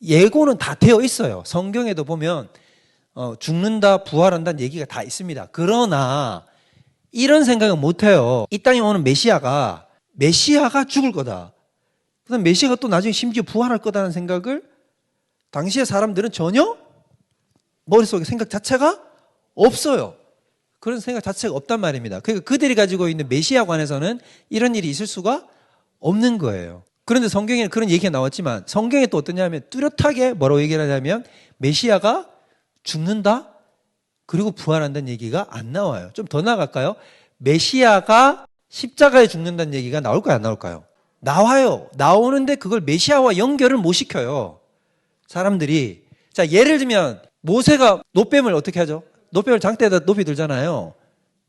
예고는 다 되어 있어요. 성경에도 보면 죽는다, 부활한다는 얘기가 다 있습니다. 그러나 이런 생각은 못해요. 이 땅에 오는 메시아가 죽을 거다. 그다음 메시아가 또 나중에 심지어 부활할 거다는 생각을 당시의 사람들은 전혀 머릿속에 생각 자체가 없어요. 그런 생각 자체가 없단 말입니다. 그러니까 그들이 가지고 있는 메시아관에서는 이런 일이 있을 수가 없는 거예요. 그런데 성경에는 그런 얘기가 나왔지만 성경에 또 어떠냐면 뚜렷하게 뭐라고 얘기를 하냐면 메시아가 죽는다 그리고 부활한다는 얘기가 안 나와요. 좀 더 나갈까요? 메시아가 십자가에 죽는다는 얘기가 나올까요? 안 나올까요? 나와요. 나오는데 그걸 메시아와 연결을 못 시켜요. 사람들이. 자, 예를 들면 모세가 노뱀을 어떻게 하죠? 노뱀을 장대에다 높이 들잖아요.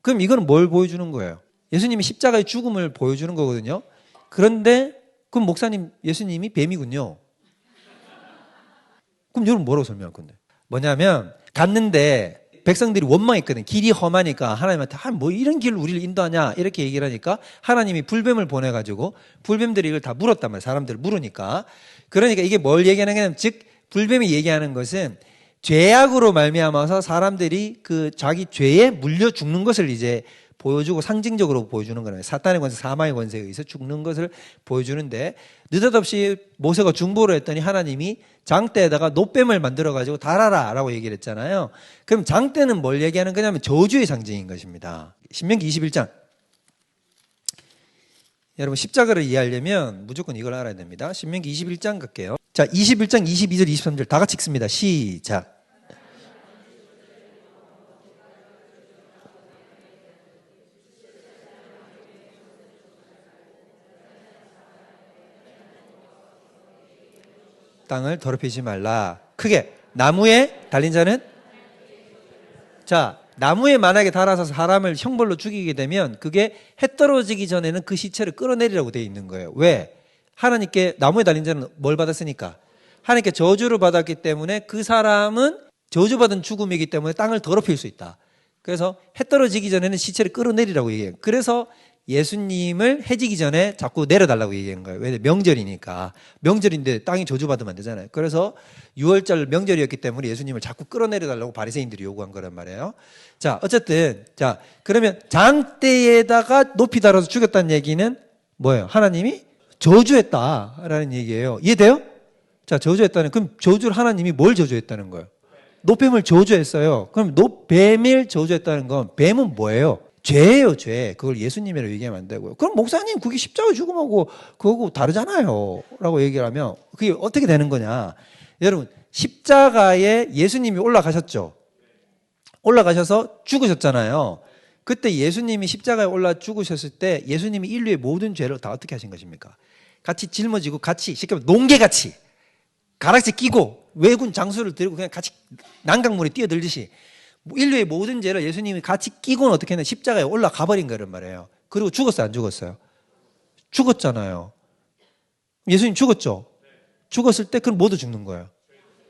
그럼 이거는 뭘 보여주는 거예요? 예수님이 십자가의 죽음을 보여주는 거거든요. 그런데 그럼 목사님 예수님이 뱀이군요. 그럼 여러분 뭐라고 설명할 건데? 뭐냐면 갔는데 백성들이 원망했거든. 길이 험하니까 하나님한테 뭐 이런 길을 우리를 인도하냐 이렇게 얘기를 하니까 하나님이 불뱀을 보내가지고 불뱀들이 이걸 다 물었단 말이에요. 사람들을 물으니까. 그러니까 이게 뭘 얘기하는 거냐면 즉 불뱀이 얘기하는 것은 죄악으로 말미암아서 사람들이 그 자기 죄에 물려 죽는 것을 이제 보여주고 상징적으로 보여주는 거예요. 사탄의 권세, 사망의 권세에 의해서 죽는 것을 보여주는데 느닷없이 모세가 중보를 했더니 하나님이 장대에다가 노뱀을 만들어가지고 달아라 라고 얘기를 했잖아요. 그럼 장대는 뭘 얘기하는 거냐면 저주의 상징인 것입니다. 신명기 21장. 여러분 십자가를 이해하려면 무조건 이걸 알아야 됩니다. 신명기 21장 갈게요. 자, 21장 22절 23절 다 같이 읽습니다. 시작. 땅을 더럽히지 말라. 크게. 나무에 달린 자는? 자, 나무에 만약에 달아서 사람을 형벌로 죽이게 되면 그게 해 떨어지기 전에는 그 시체를 끌어내리라고 되어 있는 거예요. 왜? 하나님께 나무에 달린 자는 뭘 받았으니까? 하나님께 저주를 받았기 때문에 그 사람은 저주받은 죽음이기 때문에 땅을 더럽힐 수 있다. 그래서 해 떨어지기 전에는 시체를 끌어내리라고 얘기해요. 그래서 예수님을 해지기 전에 자꾸 내려달라고 얘기한 거예요. 왜? 명절이니까. 명절인데 땅이 저주받으면 안 되잖아요. 그래서 6월절 명절이었기 때문에 예수님을 자꾸 끌어내려달라고 바리새인들이 요구한 거란 말이에요. 자, 어쨌든 자, 그러면 장대에다가 높이 달아서 죽였다는 얘기는 뭐예요? 하나님이 저주했다라는 얘기예요. 이해돼요? 자, 저주했다는, 그럼 저주를 하나님이 뭘 저주했다는 거예요? 노뱀을 저주했어요. 그럼 노뱀을 저주했다는 건 뱀은 뭐예요? 죄예요, 죄. 그걸 예수님이라고 얘기하면 안 되고요. 그럼 목사님 그게 십자가 죽음하고 그거고 다르잖아요 라고 얘기를 하면 그게 어떻게 되는 거냐. 여러분, 십자가에 예수님이 올라가셨죠. 올라가셔서 죽으셨잖아요. 그때 예수님이 십자가에 올라 죽으셨을 때 예수님이 인류의 모든 죄를 다 어떻게 하신 것입니까? 같이 짊어지고 같이, 쉽게 말하면 농개같이 가락지 끼고 외군 장수를 들고 그냥 같이 난강물에 뛰어들듯이 인류의 모든 죄를 예수님이 같이 끼고는 어떻게 했냐, 십자가에 올라가 버린 거란 말이에요. 그리고 죽었어요, 안 죽었어요? 죽었잖아요. 예수님 죽었죠? 죽었을 때 그럼 모두 죽는 거예요.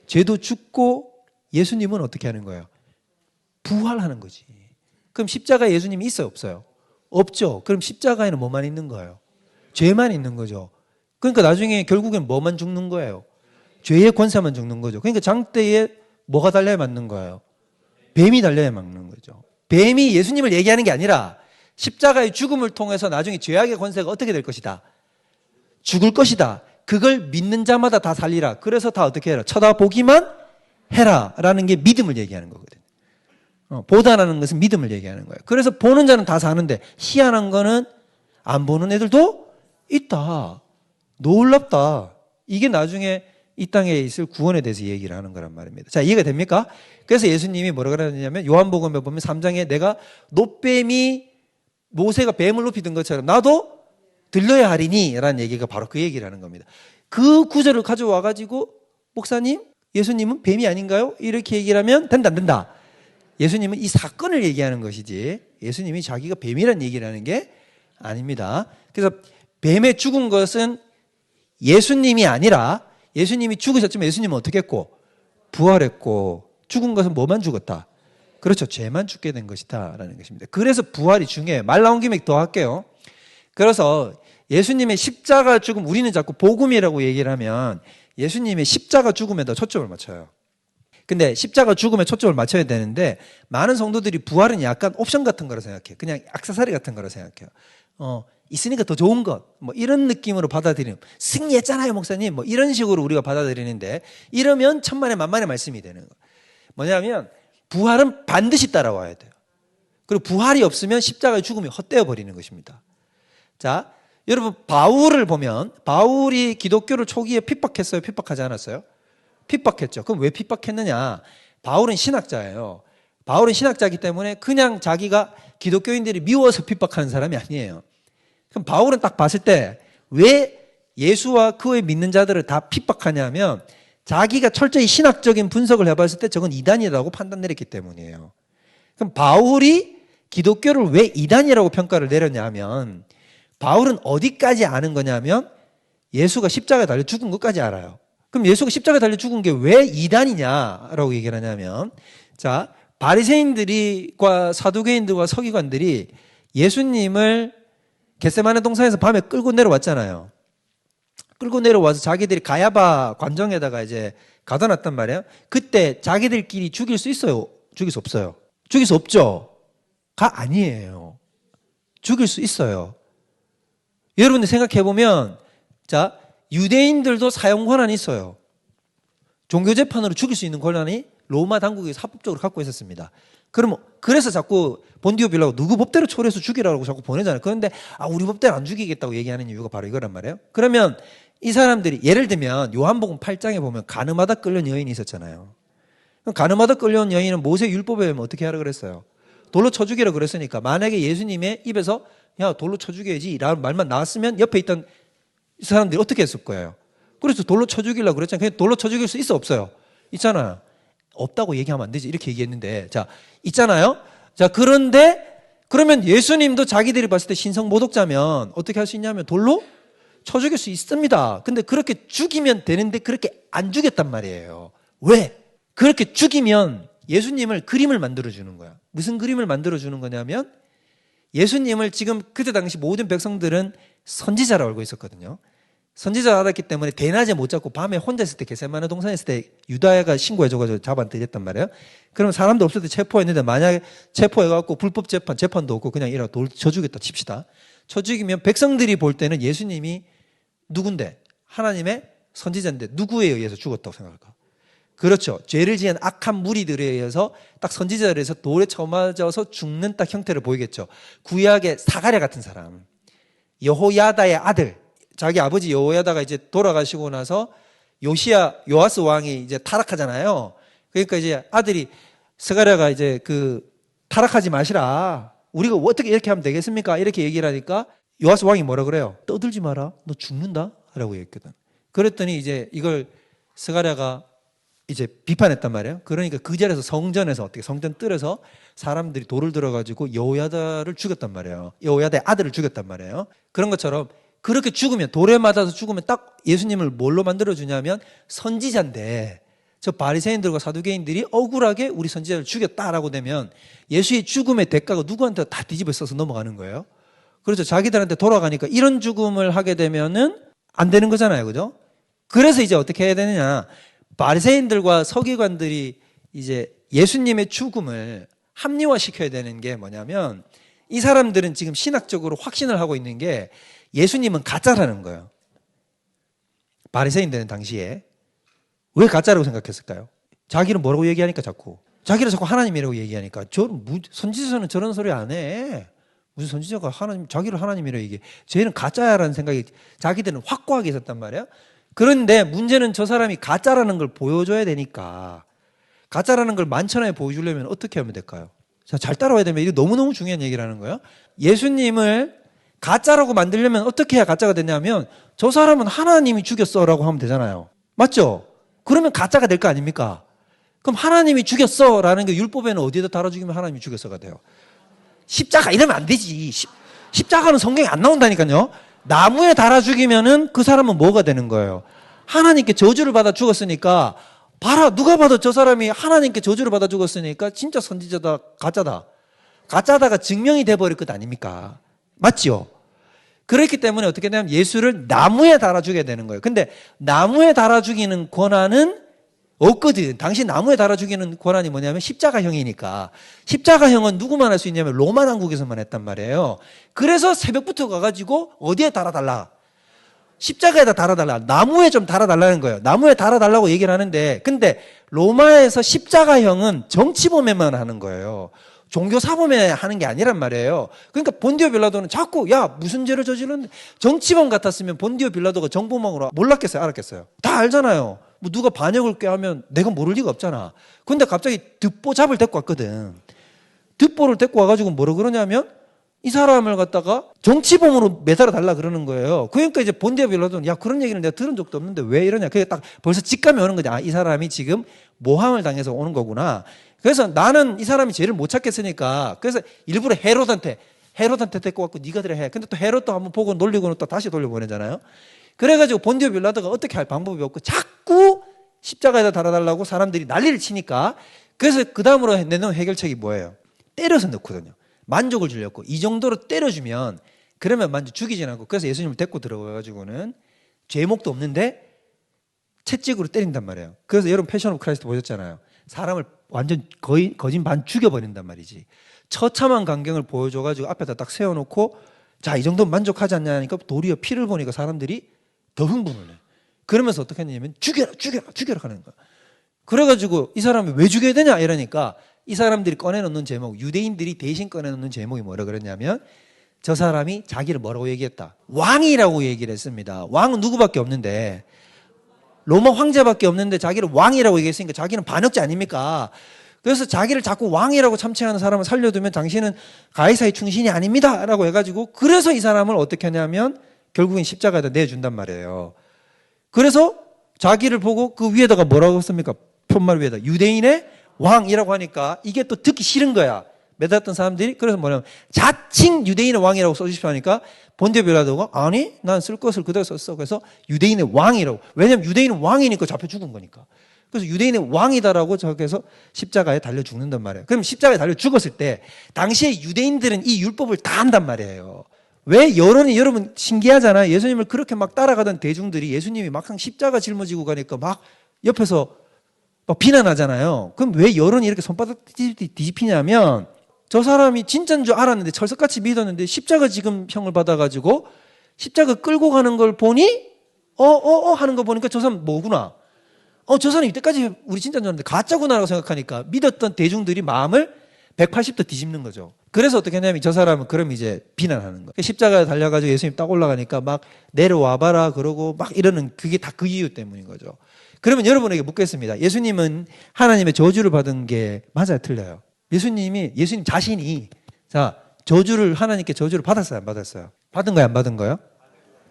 죄도 죽고 예수님은 어떻게 하는 거예요? 부활하는 거지. 그럼 십자가에 예수님이 있어요, 없어요? 없죠. 그럼 십자가에는 뭐만 있는 거예요? 죄만 있는 거죠. 그러니까 나중에 결국엔 뭐만 죽는 거예요? 죄의 권세만 죽는 거죠. 그러니까 장대에 뭐가 달려야 맞는 거예요? 뱀이 달려야 맞는 거죠. 뱀이 예수님을 얘기하는 게 아니라 십자가의 죽음을 통해서 나중에 죄악의 권세가 어떻게 될 것이다? 죽을 것이다. 그걸 믿는 자마다 다 살리라. 그래서 다 어떻게 해라? 쳐다보기만 해라 라는 게 믿음을 얘기하는 거거든요. 보다라는 것은 믿음을 얘기하는 거예요. 그래서 보는 자는 다 사는데 희한한 거는 안 보는 애들도 있다. 놀랍다. 이게 나중에 이 땅에 있을 구원에 대해서 얘기를 하는 거란 말입니다. 자, 이해가 됩니까? 그래서 예수님이 뭐라고 그러냐면 요한복음에 보면 3장에 내가 노뱀이 모세가 뱀을 높이던 것처럼 나도 들려야 하리니 라는 얘기가 바로 그 얘기를 하는 겁니다. 그 구절을 가져와 가지고 목사님, 예수님은 뱀이 아닌가요? 이렇게 얘기를 하면 된다, 안 된다. 예수님은 이 사건을 얘기하는 것이지 예수님이 자기가 뱀이라는 얘기를 하는 게 아닙니다. 그래서 뱀에 죽은 것은 예수님이 아니라 예수님이 죽으셨지만 예수님은 어떻게 했고? 부활했고, 죽은 것은 뭐만 죽었다? 그렇죠. 죄만 죽게 된 것이다 라는 것입니다. 그래서 부활이 중요해요. 말 나온 김에 더 할게요. 그래서 예수님의 십자가 죽음, 우리는 자꾸 복음이라고 얘기를 하면 예수님의 십자가 죽음에다 초점을 맞춰요. 근데 십자가 죽음에 초점을 맞춰야 되는데 많은 성도들이 부활은 약간 옵션 같은 거라 생각해요. 그냥 액세서리 같은 거라 생각해요. 있으니까 더 좋은 것, 뭐 이런 느낌으로 받아들이는, 승리했잖아요 목사님, 뭐 이런 식으로 우리가 받아들이는데 이러면 천만에 만만의 말씀이 되는 거예요. 뭐냐면 부활은 반드시 따라와야 돼요. 그리고 부활이 없으면 십자가의 죽음이 헛되어 버리는 것입니다. 자, 여러분 바울을 보면 바울이 기독교를 초기에 핍박했어요? 핍박하지 않았어요? 핍박했죠. 그럼 왜 핍박했느냐? 바울은 신학자예요. 바울은 신학자이기 때문에 그냥 자기가 기독교인들이 미워서 핍박하는 사람이 아니에요. 그럼 바울은 딱 봤을 때 왜 예수와 그의 믿는 자들을 다 핍박하냐면 자기가 철저히 신학적인 분석을 해봤을 때 저건 이단이라고 판단 내렸기 때문이에요. 그럼 바울이 기독교를 왜 이단이라고 평가를 내렸냐면 바울은 어디까지 아는 거냐면 예수가 십자가에 달려 죽은 것까지 알아요. 그럼 예수가 십자가에 달려 죽은 게 왜 이단이냐라고 얘기를 하냐면, 자, 바리새인들과 사두개인들과 서기관들이 예수님을 겟세마네 동산에서 밤에 끌고 내려왔잖아요. 끌고 내려와서 자기들이 가야바 관정에다가 이제 가둬 놨단 말이에요. 그때 자기들끼리 죽일 수 있어요? 죽일 수 없어요? 죽일 수 없죠? 가 아니에요. 죽일 수 있어요. 여러분들 생각해보면, 자, 유대인들도 사형 권한이 있어요. 종교재판으로 죽일 수 있는 권한이 로마 당국에서 합법적으로 갖고 있었습니다. 그래서 자꾸 본디오 빌라가 누구 법대로 초래해서 죽이라고 자꾸 보내잖아요. 그런데 우리 법대로 안 죽이겠다고 얘기하는 이유가 바로 이거란 말이에요. 그러면 이 사람들이 예를 들면 요한복음 8장에 보면 가늠하다 끌려온 여인이 있었잖아요. 그럼 가늠하다 끌려온 여인은 모세 율법에 보면 어떻게 하라 그랬어요? 돌로 쳐 죽이라 그랬으니까 만약에 예수님의 입에서 야 돌로 쳐 죽여야지 라는 말만 나왔으면 옆에 있던 사람들이 어떻게 했을 거예요? 그래서 돌로 쳐 죽이려고 그랬잖아요. 그냥 돌로 쳐 죽일 수 있어 없어요? 있잖아요. 없다고 얘기하면 안 되지 이렇게 얘기했는데, 자, 있잖아요. 자, 그런데 그러면 예수님도 자기들이 봤을 때 신성 모독자면 어떻게 할 수 있냐면 돌로 쳐 죽일 수 있습니다. 근데 그렇게 죽이면 되는데 그렇게 안 죽였단 말이에요. 왜? 그렇게 죽이면 예수님을 그림을 만들어주는 거야. 무슨 그림을 만들어주는 거냐면 예수님을 지금 그때 당시 모든 백성들은 선지자로 알고 있었거든요. 선지자를 알았기 때문에 대낮에 못 잡고 밤에 혼자 있을 때 겟세마네 동산에 있을 때 유다야가 신고해줘가지고 잡아들였단 말이에요. 그러면 사람도 없을 때 체포했는데 만약에 체포해갖고 불법 재판도 없고 그냥 이러고 쳐 죽였다 칩시다. 쳐 죽이면 백성들이 볼 때는 예수님이 누군데? 하나님의 선지자인데 누구에 의해서 죽었다고 생각할까? 그렇죠. 죄를 지은 악한 무리들에 의해서 딱 선지자를 해서 돌에 쳐맞아서 죽는 딱 형태를 보이겠죠. 구약의 사가랴 같은 사람. 여호야다의 아들. 자기 아버지 여호야다가 이제 돌아가시고 나서 요아스 왕이 이제 타락하잖아요. 그러니까 이제 아들이 스가랴가 이제 타락하지 마시라. 우리가 어떻게 이렇게 하면 되겠습니까? 이렇게 얘기를 하니까 요아스 왕이 뭐라 그래요? 떠들지 마라. 너 죽는다? 라고 얘기했거든. 그랬더니 이제 이걸 스가랴가 이제 비판했단 말이에요. 그러니까 그 자리에서 성전에서 어떻게 성전 뜰에서 사람들이 돌을 들어가지고 여호야다를 죽였단 말이에요. 여호야다의 아들을 죽였단 말이에요. 그런 것처럼 그렇게 죽으면 돌에 맞아서 죽으면 딱 예수님을 뭘로 만들어주냐면 선지자인데 저 바리새인들과 사두개인들이 억울하게 우리 선지자를 죽였다라고 되면 예수의 죽음의 대가가 누구한테 다 뒤집어 써서 넘어가는 거예요. 그렇죠. 자기들한테 돌아가니까 이런 죽음을 하게 되면은 안 되는 거잖아요. 그죠? 그래서 이제 어떻게 해야 되느냐. 바리새인들과 서기관들이 이제 예수님의 죽음을 합리화시켜야 되는 게 뭐냐면 이 사람들은 지금 신학적으로 확신을 하고 있는 게 예수님은 가짜라는 거예요. 바리새인들은 당시에 왜 가짜라고 생각했을까요? 자기는 뭐라고 얘기하니까 자기를 자꾸 하나님이라고 얘기하니까 선지자는 저런 소리 안 해. 무슨 선지자가 자기를 하나님이라고 얘기해. 쟤는 가짜야라는 생각이 자기들은 확고하게 있었단 말이에요. 그런데 문제는 저 사람이 가짜라는 걸 보여줘야 되니까 가짜라는 걸 만천하에 보여주려면 어떻게 하면 될까요? 자, 잘 따라와야 되면 이게 너무너무 중요한 얘기라는 거예요. 예수님을 가짜라고 만들려면 어떻게 해야 가짜가 되냐면 저 사람은 하나님이 죽였어 라고 하면 되잖아요. 맞죠? 그러면 가짜가 될 거 아닙니까? 그럼 하나님이 죽였어 라는 게 율법에는 어디에다 달아 죽이면 하나님이 죽였어가 돼요? 십자가 이러면 안 되지. 십자가는 성경에 안 나온다니까요. 나무에 달아 죽이면은 그 사람은 뭐가 되는 거예요? 하나님께 저주를 받아 죽었으니까 봐라 누가 봐도 저 사람이 하나님께 저주를 받아 죽었으니까 진짜 선지자다 가짜다가 증명이 돼버릴 것 아닙니까? 맞지요? 그렇기 때문에 어떻게 되냐면 예수를 나무에 달아 죽여야 되는 거예요. 근데 나무에 달아 죽이는 권한은 없거든. 당시 나무에 달아 죽이는 권한이 뭐냐면 십자가형이니까. 십자가형은 누구만 할 수 있냐면 로마 당국에서만 했단 말이에요. 그래서 새벽부터 가가지고 어디에 달아달라? 십자가에다 달아달라. 나무에 좀 달아달라는 거예요. 나무에 달아달라고 얘기를 하는데 근데 로마에서 십자가형은 정치범에만 하는 거예요. 종교사범에 하는 게 아니란 말이에요. 그러니까 본디오 빌라도는 자꾸 야 무슨 죄를 저질렀는데 정치범 같았으면 본디오 빌라도가 정보망으로 몰랐겠어요? 알았겠어요? 다 알잖아요. 뭐 누가 반역을 꾀하면 내가 모를 리가 없잖아. 근데 갑자기 듣보 잡을 데리고 왔거든. 듣보를 데리고 와가지고 뭐라 그러냐면 이 사람을 갖다가 정치범으로 매달아 달라 그러는 거예요. 그러니까 이제 본디오 빌라도는 야 그런 얘기는 내가 들은 적도 없는데 왜 이러냐. 그게 딱 벌써 직감이 오는 거지. 아, 이 사람이 지금 모함을 당해서 오는 거구나. 그래서 나는 이 사람이 죄를 못 찾겠으니까 그래서 일부러 헤롯한테 데리고 왔고 네가 들어 해. 근데 또 헤롯도 한번 보고 놀리고는 또 다시 돌려보내잖아요. 그래가지고 본디오 빌라도가 어떻게 할 방법이 없고 자꾸 십자가에다 달아달라고 사람들이 난리를 치니까 그래서 그 다음으로 내놓은 해결책이 뭐예요? 때려서 넣거든요. 만족을 주려고. 이 정도로 때려주면 그러면 만족 죽이진 않고 그래서 예수님을 데리고 들어가가지고는 죄목도 없는데 채찍으로 때린단 말이에요. 그래서 여러분 패션 오브 크라이스트 보셨잖아요. 사람을 완전 거의 거진 반 죽여버린단 말이지. 처참한 광경을 보여줘가지고 앞에다 딱 세워놓고 자, 이 정도면 만족하지 않냐니까 도리어 피를 보니까 사람들이 더 흥분을 해. 그러면서 어떻게 했냐면 죽여라 하는 거야. 그래가지고 이 사람을 왜 죽여야 되냐 이러니까 이 사람들이 꺼내놓는 제목, 유대인들이 대신 꺼내놓는 제목이 뭐라 그랬냐면 저 사람이 자기를 뭐라고 얘기했다? 왕이라고 얘기를 했습니다. 왕은 누구밖에 없는데 로마 황제밖에 없는데 자기를 왕이라고 얘기했으니까 자기는 반역자 아닙니까? 그래서 자기를 자꾸 왕이라고 참칭하는 사람을 살려두면 당신은 가이사의 충신이 아닙니다 라고 해가지고 그래서 이 사람을 어떻게 하냐면 결국엔 십자가에다 내준단 말이에요. 그래서 자기를 보고 그 위에다가 뭐라고 했습니까? 편말 위에다 유대인의 왕이라고 하니까 이게 또 듣기 싫은 거야. 매달았던 사람들이 그래서 뭐냐면 자칭 유대인의 왕이라고 써주십시오 하니까 본디오 빌라도가 아니 난 쓸 것을 그대로 썼어. 그래서 유대인의 왕이라고. 왜냐면 유대인은 왕이니까 잡혀 죽은 거니까. 그래서 유대인의 왕이다라고 저기서 십자가에 달려 죽는단 말이에요. 그럼 십자가에 달려 죽었을 때 당시에 유대인들은 이 율법을 다 한단 말이에요. 왜 여론이 여러분 신기하잖아요. 예수님을 그렇게 막 따라가던 대중들이 예수님이 막상 십자가 짊어지고 가니까 막 옆에서 막 비난하잖아요. 그럼 왜 여론이 이렇게 손바닥 뒤집히냐면 저 사람이 진짜인 줄 알았는데 철석같이 믿었는데 십자가 지금 형을 받아가지고 십자가 끌고 가는 걸 보니 하는 거 보니까 저 사람 뭐구나. 저 사람 이때까지 우리 진짜인 줄 알았는데 가짜구나라고 생각하니까 믿었던 대중들이 마음을 180도 뒤집는 거죠. 그래서 어떻게 했냐면 저 사람은 그럼 이제 비난하는 거예요. 십자가에 달려가지고 예수님 딱 올라가니까 막 내려와봐라 그러고 막 이러는 그게 다 그 이유 때문인 거죠. 그러면 여러분에게 묻겠습니다. 예수님은 하나님의 저주를 받은 게 맞아요, 틀려요? 예수님 자신이 자 하나님께 저주를 받았어요, 안 받았어요? 받은 거예요, 안 받은 거예요?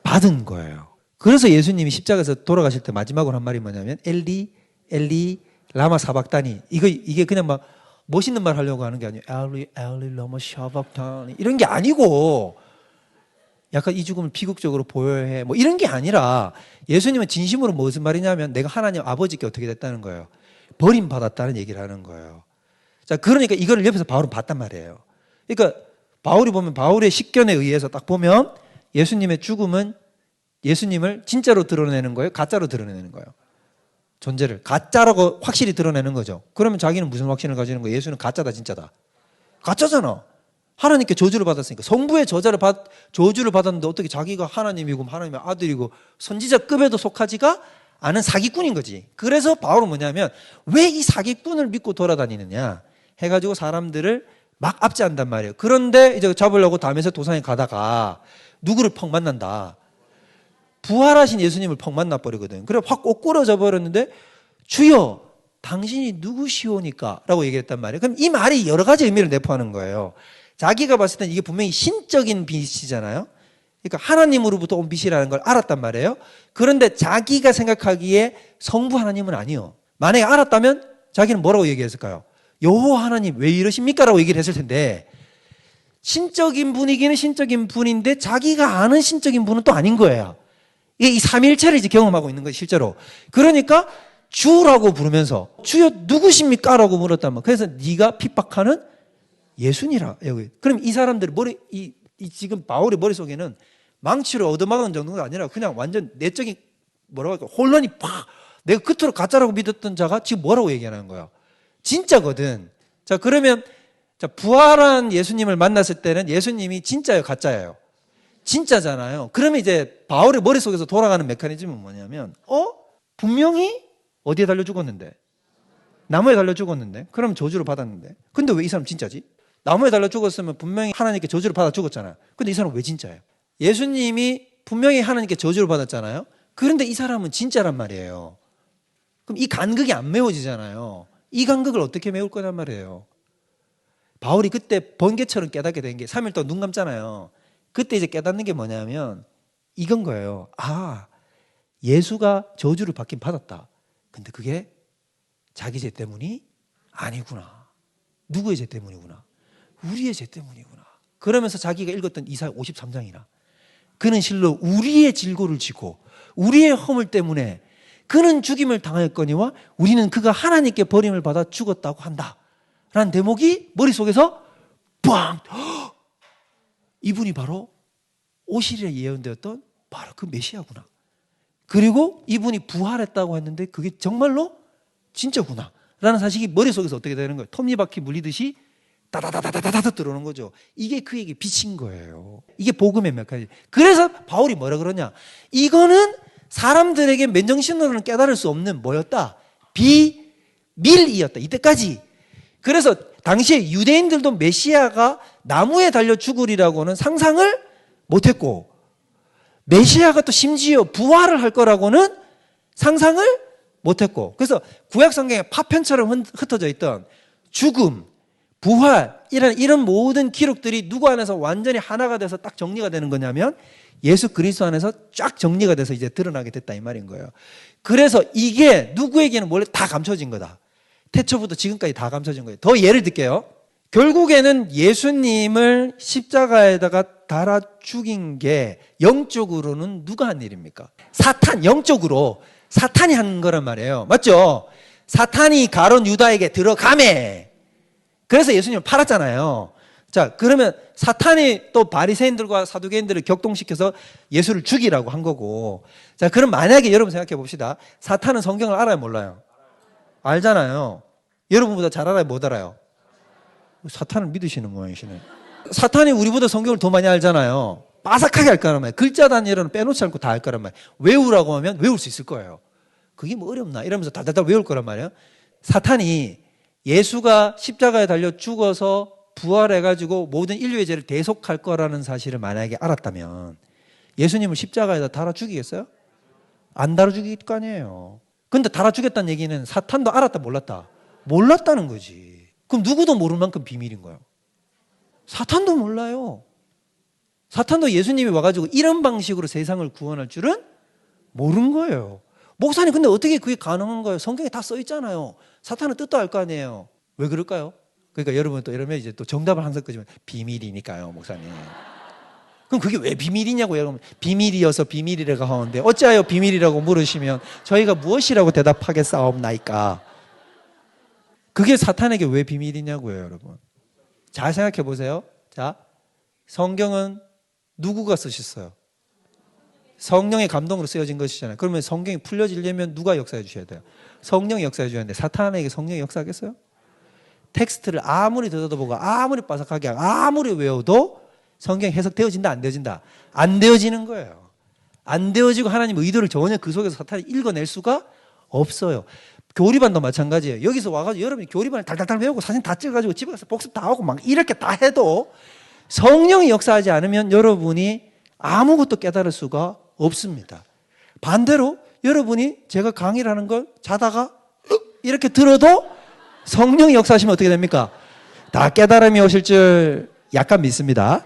받은 거예요. 그래서 예수님이 십자가에서 돌아가실 때 마지막으로 한 말이 뭐냐면 엘리 엘리 라마 사박다니 이게 그냥 막 멋있는 말 하려고 하는 게 아니에요. 엘리 엘리 라마 사박다니 이런 게 아니고 약간 이 죽음을 비극적으로 보여야 해 뭐 이런 게 아니라 예수님은 진심으로 무슨 말이냐면 내가 하나님 아버지께 어떻게 됐다는 거예요. 버림받았다는 얘기를 하는 거예요. 자, 그러니까 이거를 옆에서 바울은 봤단 말이에요. 그러니까 바울이 보면 바울의 식견에 의해서 딱 보면 예수님의 죽음은 예수님을 진짜로 드러내는 거예요? 가짜로 드러내는 거예요? 존재를 가짜라고 확실히 드러내는 거죠. 그러면 자기는 무슨 확신을 가지는 거예요? 예수는 가짜다 진짜다? 가짜잖아. 하나님께 저주를 받았으니까 성부의 저주를 받았는데 어떻게 자기가 하나님이고 하나님의 아들이고 선지자급에도 속하지가 않은 사기꾼인 거지. 그래서 바울은 뭐냐면 왜 이 사기꾼을 믿고 돌아다니느냐 해가지고 사람들을 막 압제한단 말이에요. 그런데 이제 잡으려고 다메섹 도상에 가다가 누구를 펑 만난다. 부활하신 예수님을 펑 만나버리거든. 그래 확 꼬꾸러져 버렸는데 주여 당신이 누구시오니까 라고 얘기했단 말이에요. 그럼 이 말이 여러 가지 의미를 내포하는 거예요. 자기가 봤을 땐 이게 분명히 신적인 빛이잖아요. 그러니까 하나님으로부터 온 빛이라는 걸 알았단 말이에요. 그런데 자기가 생각하기에 성부 하나님은 아니요. 만약에 알았다면 자기는 뭐라고 얘기했을까요? 여호와 하나님 왜 이러십니까? 라고 얘기를 했을 텐데 신적인 분이기는 신적인 분인데 자기가 아는 신적인 분은 또 아닌 거예요. 이 삼일체를 이제 경험하고 있는 거예요, 실제로. 그러니까 주라고 부르면서 주여 누구십니까? 라고 물었단 말이에요. 그래서 네가 핍박하는 예수니라. 여기. 그럼 이 사람들 지금 바울의 머릿속에는 망치를 얻어막은 정도가 아니라 그냥 완전 내적인 뭐라고 할까? 혼란이 팍! 내가 그토록 가짜라고 믿었던 자가 지금 뭐라고 얘기하는 거야? 진짜거든. 자, 그러면 자, 부활한 예수님을 만났을 때는 예수님이 진짜예요, 가짜예요? 진짜잖아요. 그러면 이제 바울의 머릿속에서 돌아가는 메커니즘은 뭐냐면 분명히 어디에 달려 죽었는데? 나무에 달려 죽었는데? 그럼 저주를 받았는데? 근데 왜 이 사람 진짜지? 나무에 달려 죽었으면 분명히 하나님께 저주를 받아 죽었잖아요. 근데 이 사람은 왜 진짜예요? 예수님이 분명히 하나님께 저주를 받았잖아요. 그런데 이 사람은 진짜란 말이에요. 그럼 이 간극이 안 메워지잖아요. 이 간극을 어떻게 메울 거란 말이에요. 바울이 그때 번개처럼 깨닫게 된 게 3일 동안 눈 감잖아요. 그때 이제 깨닫는 게 뭐냐면 이건 거예요. 아, 예수가 저주를 받긴 받았다. 근데 그게 자기 죄 때문이 아니구나. 누구의 죄 때문이구나. 우리의 죄 때문이구나. 그러면서 자기가 읽었던 이사야 53장이나 그는 실로 우리의 질고를 지고 우리의 허물 때문에 그는 죽임을 당하였거니와 우리는 그가 하나님께 버림을 받아 죽었다고 한다. 라는 대목이 머릿속에서 빵! 이분이 바로 오시리라 예언되었던 바로 그 메시아구나. 그리고 이분이 부활했다고 했는데 그게 정말로 진짜구나. 라는 사실이 머릿속에서 어떻게 되는 거예요? 톱니바퀴 물리듯이 다다다다다다다 들어오는 거죠. 이게 그에게 빛인 거예요. 이게 복음의 메커니즘. 그래서 바울이 뭐라 그러냐? 이거는 사람들에게 맨정신으로는 깨달을 수 없는 뭐였다? 비밀이었다. 이때까지. 그래서 당시에 유대인들도 메시아가 나무에 달려 죽으리라고는 상상을 못했고 메시아가 또 심지어 부활을 할 거라고는 상상을 못했고 그래서 구약성경에 파편처럼 흩어져 있던 죽음, 부활 이런 모든 기록들이 누구 안에서 완전히 하나가 돼서 딱 정리가 되는 거냐면 예수 그리스도 안에서 쫙 정리가 돼서 이제 드러나게 됐다 이 말인 거예요. 그래서 이게 누구에게는 원래 다 감춰진 거다. 태초부터 지금까지 다 감춰진 거예요. 더 예를 들게요. 결국에는 예수님을 십자가에다가 달아 죽인 게 영적으로는 누가 한 일입니까? 사탄, 영적으로 사탄이 한 거란 말이에요. 맞죠? 사탄이 가룟 유다에게 들어가매. 그래서 예수님을 팔았잖아요. 자, 그러면 사탄이 또 바리새인들과 사두개인들을 격동시켜서 예수를 죽이라고 한 거고. 자, 그럼 만약에 여러분 생각해 봅시다. 사탄은 성경을 알아요, 몰라요? 알잖아요. 여러분보다 잘 알아요, 못 알아요? 사탄을 믿으시는 모양이시네. 사탄이 우리보다 성경을 더 많이 알잖아요. 빠삭하게 할 거란 말이에요. 글자 단위로는 빼놓지 않고 다 할 거란 말이에요. 외우라고 하면 외울 수 있을 거예요. 그게 뭐 어렵나 이러면서 달달달 외울 거란 말이에요. 사탄이 예수가 십자가에 달려 죽어서 부활해가지고 모든 인류의 죄를 대속할 거라는 사실을 만약에 알았다면 예수님을 십자가에다 달아 죽이겠어요? 안 달아 죽일 거 아니에요. 근데 달아 죽였다는 얘기는 사탄도 알았다 몰랐다? 몰랐다는 거지. 그럼 누구도 모를 만큼 비밀인 거예요. 사탄도 몰라요. 사탄도 예수님이 와가지고 이런 방식으로 세상을 구원할 줄은 모른 거예요. 목사님 근데 어떻게 그게 가능한 거예요? 성경에 다 써 있잖아요. 사탄은 뜻도 알 거 아니에요. 왜 그럴까요? 그러니까 여러분 또 이러면 이제 또 정답을 항상 끄지만 비밀이니까요, 목사님. 그럼 그게 왜 비밀이냐고 여러분. 비밀이어서 비밀이라고 하는데 어찌하여 비밀이라고 물으시면 저희가 무엇이라고 대답하겠사옵나이까. 그게 사탄에게 왜 비밀이냐고요, 여러분. 잘 생각해 보세요. 자, 성경은 누구가 쓰셨어요? 성령의 감동으로 쓰여진 것이잖아요. 그러면 성경이 풀려지려면 누가 역사해 주셔야 돼요? 성령이 역사해 줘야 되는데 사탄에게 성령이 역사하겠어요? 텍스트를 아무리 들여다보고 아무리 빠삭하게 하고 아무리 외워도 성경이 해석되어진다 안 되어진다? 안 되어지는 거예요. 안 되어지고 하나님의 의도를 전혀 그 속에서 사탄이 읽어낼 수가 없어요. 교리반도 마찬가지예요. 여기서 와가지고 여러분이 교리반을 달달달 외우고 사진 다 찍어가지고 집에 가서 복습 다 하고 막 이렇게 다 해도 성령이 역사하지 않으면 여러분이 아무것도 깨달을 수가 없습니다. 반대로 여러분이 제가 강의를 하는 걸 자다가 이렇게 들어도 성령이 역사하시면 어떻게 됩니까? 다 깨달음이 오실 줄 약간 믿습니다.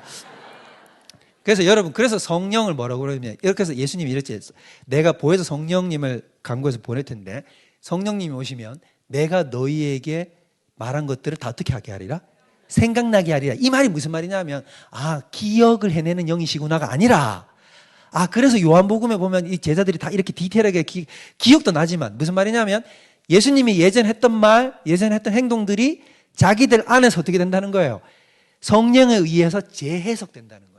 그래서 여러분, 그래서 성령을 뭐라고 그러냐면, 이렇게 해서 예수님이 이랬지 했어. 내가 보혜사 성령님을 강구해서 보낼 텐데, 성령님이 오시면 내가 너희에게 말한 것들을 다 어떻게 하게 하리라? 생각나게 하리라. 이 말이 무슨 말이냐면, 아, 기억을 해내는 영이시구나가 아니라, 아, 그래서 요한복음에 보면 이 제자들이 다 이렇게 디테일하게 기억도 나지만, 무슨 말이냐면, 예수님이 예전 했던 말, 예전 했던 행동들이 자기들 안에서 어떻게 된다는 거예요? 성령에 의해서 재해석된다는 거예요.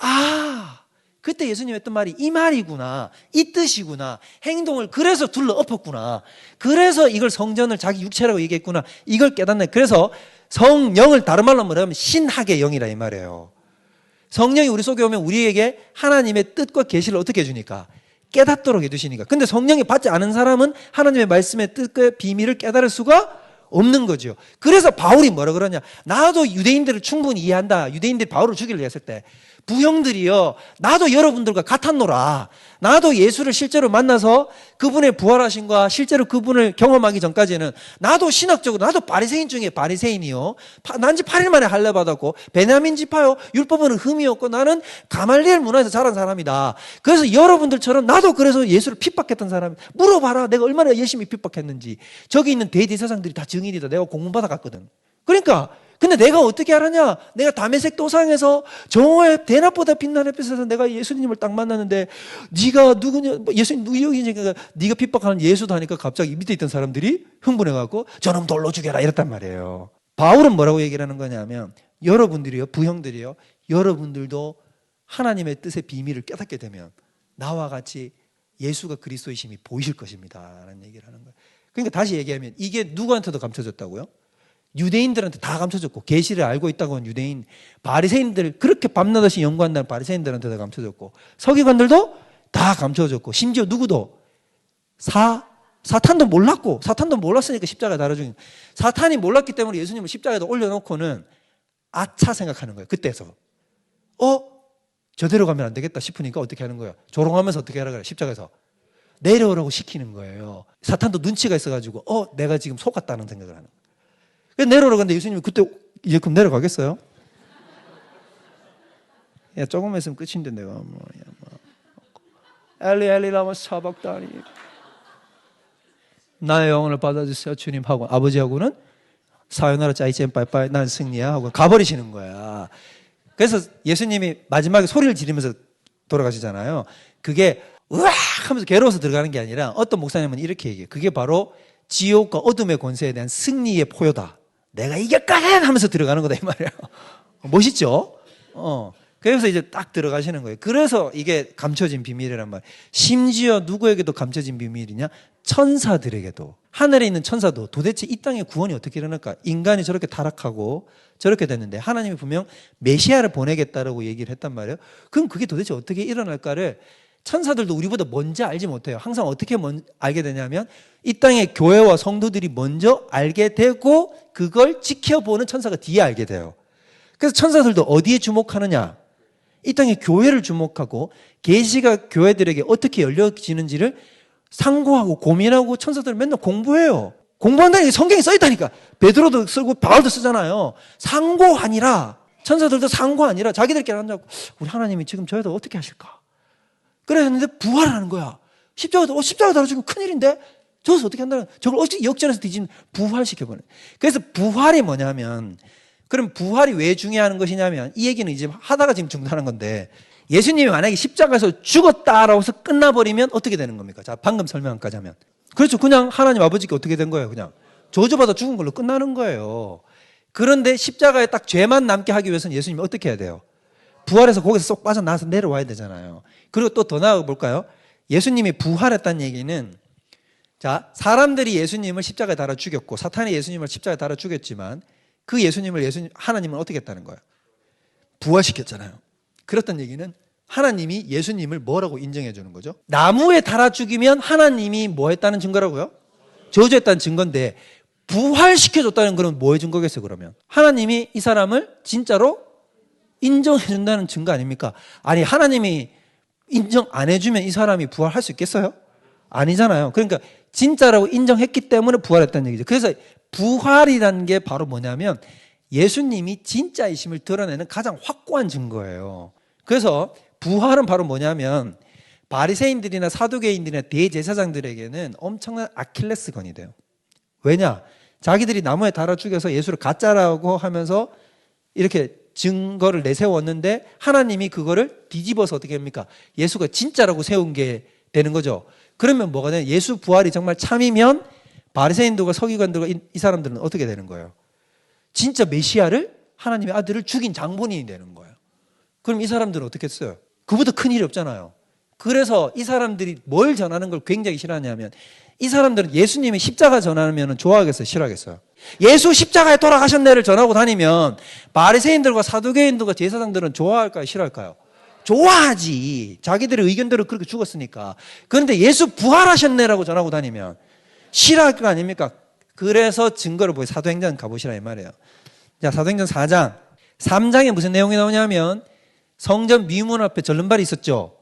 아, 그때 예수님 했던 말이 이 말이구나, 이 뜻이구나, 행동을 그래서 둘러 엎었구나, 그래서 이걸 성전을 자기 육체라고 얘기했구나, 이걸 깨닫네. 그래서 성령을 다른 말로 말하면 신학의 영이라 이 말이에요. 성령이 우리 속에 오면 우리에게 하나님의 뜻과 계시를 어떻게 해주니까? 깨닫도록 해주시니까. 근데 성령이 받지 않은 사람은 하나님의 말씀의 뜻과 비밀을 깨달을 수가 없는 거죠. 그래서 바울이 뭐라 그러냐? 나도 유대인들을 충분히 이해한다. 유대인들이 바울을 죽이려고 했을 때 부형들이여, 나도 여러분들과 같았노라. 나도 예수를 실제로 만나서 그분의 부활하심과 실제로 그분을 경험하기 전까지는 나도 신학적으로, 나도 바리새인 중에 바리새인이요, 난지 8일 만에 할례 받았고 베냐민 지파요, 율법은 흠이 없고 나는 가말리엘 문화에서 자란 사람이다. 그래서 여러분들처럼 나도 그래서 예수를 핍박했던 사람, 물어봐라 내가 얼마나 열심히 핍박했는지. 저기 있는 대제사장들이 다 증인이다. 내가 공문받아 갔거든. 그러니까 근데 내가 어떻게 알았냐? 내가 다메섹 도상에서 정오의 대낮보다 빛나는 햇빛에서 내가 예수님을 딱 만났는데 네가 누구냐? 예수님 누구냐? 네가 핍박하는 예수도 하니까 갑자기 밑에 있던 사람들이 흥분해갖고 저놈 돌로 죽여라 이랬단 말이에요. 바울은 뭐라고 얘기를 하는 거냐면 여러분들이요, 부형들이요, 여러분들도 하나님의 뜻의 비밀을 깨닫게 되면 나와 같이 예수가 그리스도이심이 보이실 것입니다 라는 얘기를 하는 거예요. 그러니까 다시 얘기하면 이게 누구한테도 감춰졌다고요? 유대인들한테 다 감춰졌고, 계시를 알고 있다고 하는 유대인, 바리새인들, 그렇게 밤낮없이 연구한다는 바리새인들한테도 감춰졌고, 서기관들도 다 감춰졌고, 심지어 누구도 사탄도 몰랐고, 사탄도 몰랐으니까 십자가에 달아주는, 사탄이 몰랐기 때문에 예수님을 십자가에다 올려놓고는 아차 생각하는 거예요. 그때서 저대로 가면 안 되겠다 싶으니까 어떻게 하는 거예요? 조롱하면서 어떻게 하라 그래? 십자가에서 내려오라고 시키는 거예요. 사탄도 눈치가 있어가지고 내가 지금 속았다는 생각을 하는 거예요. 내려오라고 하는데 예수님이 그때 이제 그럼 내려가겠어요? 야, 조금만 있으면 끝인데 내가 엘리 엘리 라마 사박다니, 나의 영혼을 받아주세요 주님 하고 아버지하고는 사요나라 짜이젠 빠이빠이 난 승리야 하고 가버리시는 거야. 그래서 예수님이 마지막에 소리를 지르면서 돌아가시잖아요. 그게 으악 하면서 괴로워서 들어가는 게 아니라 어떤 목사님은 이렇게 얘기해요. 그게 바로 지옥과 어둠의 권세에 대한 승리의 포효다. 내가 이겼거든 하면서 들어가는 거다 이 말이에요. 멋있죠? 그래서 이제 딱 들어가시는 거예요. 그래서 이게 감춰진 비밀이란 말이에요. 심지어 누구에게도 감춰진 비밀이냐? 천사들에게도. 하늘에 있는 천사도 도대체 이 땅의 구원이 어떻게 일어날까? 인간이 저렇게 타락하고 저렇게 됐는데 하나님이 분명 메시아를 보내겠다라고 얘기를 했단 말이에요. 그럼 그게 도대체 어떻게 일어날까를 천사들도 우리보다 먼저 알지 못해요. 항상 어떻게 알게 되냐면 이 땅의 교회와 성도들이 먼저 알게 되고 그걸 지켜보는 천사가 뒤에 알게 돼요. 그래서 천사들도 어디에 주목하느냐? 이 땅의 교회를 주목하고 계시가 교회들에게 어떻게 열려지는지를 상고하고 고민하고 천사들은 맨날 공부해요. 공부한다는 게 성경에 써있다니까. 베드로도 쓰고 바울도 쓰잖아요. 상고하니라. 천사들도 상고하니라. 자기들끼리 앉아서 우리 하나님이 지금 저희들 어떻게 하실까? 그래 했는데 부활하는 거야. 십자가 달아주면 큰일인데 저기서 어떻게 한다는 저걸 어떻게 역전해서 뒤집는 부활시켜보는. 그래서 부활이 뭐냐면 그럼 부활이 왜 중요한 것이냐면 이 얘기는 이제 하다가 지금 중단한 건데 예수님이 만약에 십자가에서 죽었다라고 해서 끝나버리면 어떻게 되는 겁니까? 자, 방금 설명까지 하면. 그렇죠. 그냥 하나님 아버지께 어떻게 된 거예요? 그냥 저주받아 죽은 걸로 끝나는 거예요. 그런데 십자가에 딱 죄만 남게 하기 위해서는 예수님이 어떻게 해야 돼요? 부활해서 거기서 쏙 빠져나와서 내려와야 되잖아요. 그리고 또 더 나아가 볼까요? 예수님이 부활했다는 얘기는 자, 사람들이 예수님을 십자가에 달아 죽였고 사탄이 예수님을 십자가에 달아 죽였지만 그 하나님은 어떻게 했다는 거예요? 부활시켰잖아요. 그렇다는 얘기는 하나님이 예수님을 뭐라고 인정해 주는 거죠? 나무에 달아 죽이면 하나님이 뭐 했다는 증거라고요? 저주했다는 증거인데 부활시켜줬다는 건 뭐의 증거겠어요? 그러면 하나님이 이 사람을 진짜로 인정해 준다는 증거 아닙니까? 아니 하나님이 인정 안 해주면 이 사람이 부활할 수 있겠어요? 아니잖아요. 그러니까 진짜라고 인정했기 때문에 부활했다는 얘기죠. 그래서 부활이라는 게 바로 뭐냐면 예수님이 진짜이심을 드러내는 가장 확고한 증거예요. 그래서 부활은 바로 뭐냐면 바리새인들이나 사두개인들이나 대제사장들에게는 엄청난 아킬레스건이 돼요. 왜냐? 자기들이 나무에 달아 죽여서 예수를 가짜라고 하면서 이렇게 증거를 내세웠는데 하나님이 그거를 뒤집어서 어떻게 합니까? 예수가 진짜라고 세운 게 되는 거죠. 그러면 뭐가 되냐? 예수 부활이 정말 참이면 바리새인들과 서기관들과 이 사람들은 어떻게 되는 거예요? 진짜 메시아를 하나님의 아들을 죽인 장본인이 되는 거예요. 그럼 이 사람들은 어떻게 했어요? 그보다 큰 일이 없잖아요. 그래서 이 사람들이 뭘 전하는 걸 굉장히 싫어하냐면 이 사람들은 예수님이 십자가 전하면 좋아하겠어요? 싫어하겠어요? 예수 십자가에 돌아가셨네를 전하고 다니면 바리새인들과 사두개인들과 제사장들은 좋아할까요? 싫어할까요? 좋아하지. 자기들의 의견대로 그렇게 죽었으니까. 그런데 예수 부활하셨네라고 전하고 다니면 싫어할 거 아닙니까? 그래서 증거를 보여 사도행전 가보시라 이 말이에요. 자, 사도행전 4장 3장에 무슨 내용이 나오냐면 성전 미문 앞에 절름발이 있었죠.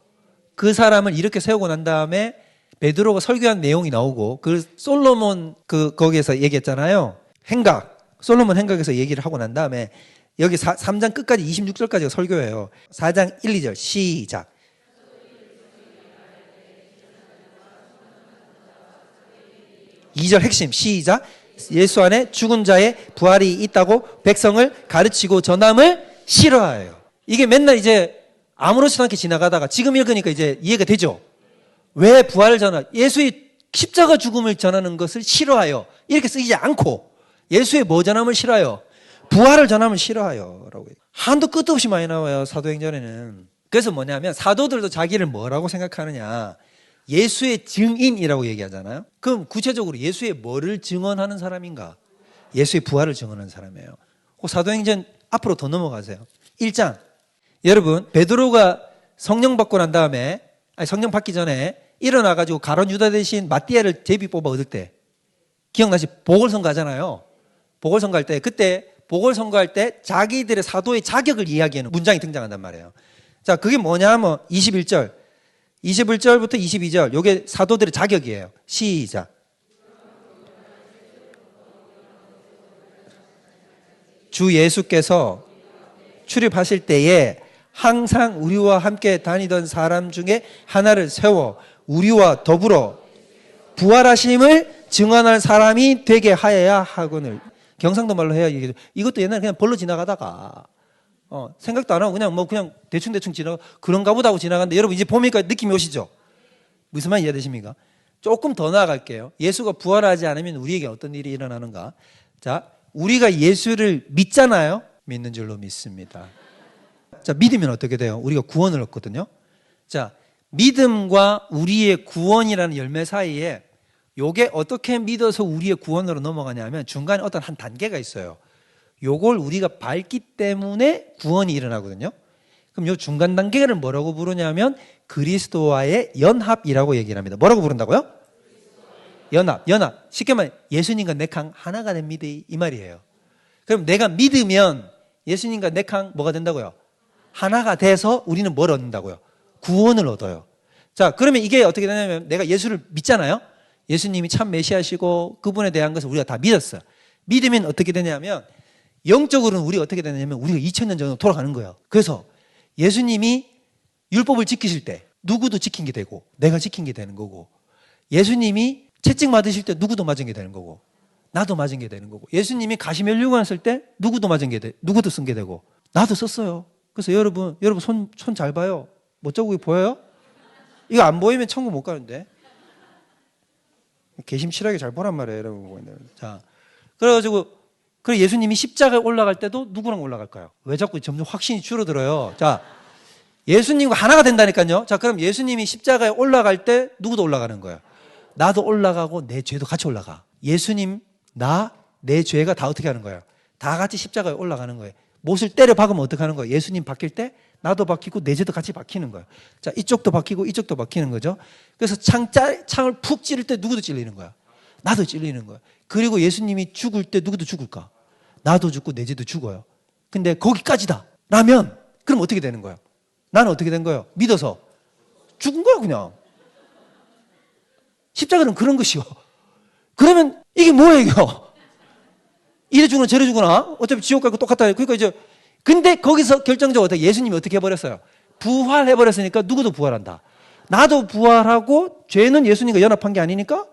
그 사람을 이렇게 세우고 난 다음에 베드로가 설교한 내용이 나오고 그 솔로몬 거기에서 얘기했잖아요. 행각 솔로몬 행각에서 얘기를 하고 난 다음에 여기 3장 끝까지 26절까지가 설교예요. 4장 1, 2절 시작. 이 절 핵심 시작. 예수 안에 죽은 자의 부활이 있다고 백성을 가르치고 전함을 싫어해요. 이게 맨날 이제 아무렇지도 않게 지나가다가 지금 읽으니까 이제 이해가 되죠. 왜 부활을 예수의 십자가 죽음을 전하는 것을 싫어하여 이렇게 쓰이지 않고 예수의 뭐 전함을 싫어하여? 부활을 전함을 싫어하여 라고 한도 끝도 없이 많이 나와요. 사도행전에는. 그래서 뭐냐면 사도들도 자기를 뭐라고 생각하느냐, 예수의 증인이라고 얘기하잖아요. 그럼 구체적으로 예수의 뭐를 증언하는 사람인가? 예수의 부활을 증언하는 사람이에요. 사도행전 앞으로 더 넘어가세요. 1장. 여러분 베드로가 성령 받고 난 다음에 성령 받기 전에 일어나가지고 가룟 유다 대신 마띠아를 제비 뽑아 얻을 때 기억나시? 보궐선거 하잖아요. 보궐선거 할 때 그때 보궐선거 할 때 자기들의 사도의 자격을 이야기하는 문장이 등장한단 말이에요. 자, 그게 뭐냐 하면 21절부터 22절 요게 사도들의 자격이에요. 시작. 주 예수께서 출입하실 때에 항상 우리와 함께 다니던 사람 중에 하나를 세워 우리와 더불어 부활하심을 증언할 사람이 되게 하여야 하거늘. 경상도 말로 해야 이게 이것도 옛날에 그냥 벌러 지나가다가 생각도 안 하고 그냥 대충 지나가 그런가 보다 하고 지나갔는데 여러분 이제 보니까 느낌이 오시죠? 무슨 말 이해되십니까? 조금 더 나아갈게요. 예수가 부활하지 않으면 우리에게 어떤 일이 일어나는가? 자, 우리가 예수를 믿잖아요. 믿는 줄로 믿습니다. 자, 믿으면 어떻게 돼요? 우리가 구원을 얻거든요. 자, 믿음과 우리의 구원이라는 열매 사이에 요게 어떻게 믿어서 우리의 구원으로 넘어가냐면 중간에 어떤 한 단계가 있어요. 요걸 우리가 밟기 때문에 구원이 일어나거든요. 그럼 요 중간 단계를 뭐라고 부르냐면 그리스도와의 연합이라고 얘기를 합니다. 뭐라고 부른다고요? 연합. 쉽게 말해 예수님과 내 강 하나가 됩니다. 이 말이에요. 그럼 내가 믿으면 예수님과 내 강 뭐가 된다고요? 하나가 돼서 우리는 뭘 얻는다고요? 구원을 얻어요. 자, 그러면 이게 어떻게 되냐면 내가 예수를 믿잖아요. 예수님이 참 메시아시고 그분에 대한 것을 우리가 다 믿었어요. 믿으면 어떻게 되냐면 영적으로는 우리가 어떻게 되냐면 우리가 2000년 전으로 돌아가는 거예요. 그래서 예수님이 율법을 지키실 때 누구도 지킨 게 되고 내가 지킨 게 되는 거고 예수님이 채찍 맞으실 때 누구도 맞은 게 되는 거고 나도 맞은 게 되는 거고 예수님이 가시면류관 쓸 때 누구도 맞은 게 누구도 쓴 게 되고 나도 썼어요. 그래서 여러분 손 잘 봐요. 멋쩍게 보여요? 이거 안 보이면 천국 못 가는데. 개심실하게 잘 보란 말이에요, 여러분. 자, 그래가지고 그래 예수님이 십자가에 올라갈 때도 누구랑 올라갈까요? 왜 자꾸 점점 확신이 줄어들어요? 자, 예수님과 하나가 된다니까요. 자, 그럼 예수님이 십자가에 올라갈 때 누구도 올라가는 거예요? 나도 올라가고 내 죄도 같이 올라가. 예수님, 내 죄가 다 어떻게 하는 거예요? 다 같이 십자가에 올라가는 거예요. 못을 때려 박으면 어떻게 하는 거예요? 예수님 박힐 때 나도 박히고 내 죄도 같이 박히는 거예요. 자, 이쪽도 박히고 이쪽도 박히는 거죠. 그래서 창을 푹 찌를 때 누구도 찔리는 거야? 나도 찔리는 거야. 그리고 예수님이 죽을 때 누구도 죽을까? 나도 죽고 내 죄도 죽어요. 근데 거기까지다 라면 그럼 어떻게 되는 거예요? 나는 어떻게 된 거예요? 믿어서 죽은 거야 그냥. 십자가는 그런 것이요. 그러면 이게 뭐예요 이거? 이래 죽거나 저래 죽거나 어차피 지옥 가고 똑같다. 그러니까 이제 근데 거기서 결정적으로 예수님이 어떻게 해버렸어요? 부활해버렸으니까 누구도 부활한다. 나도 부활하고 죄는 예수님과 연합한 게 아니니까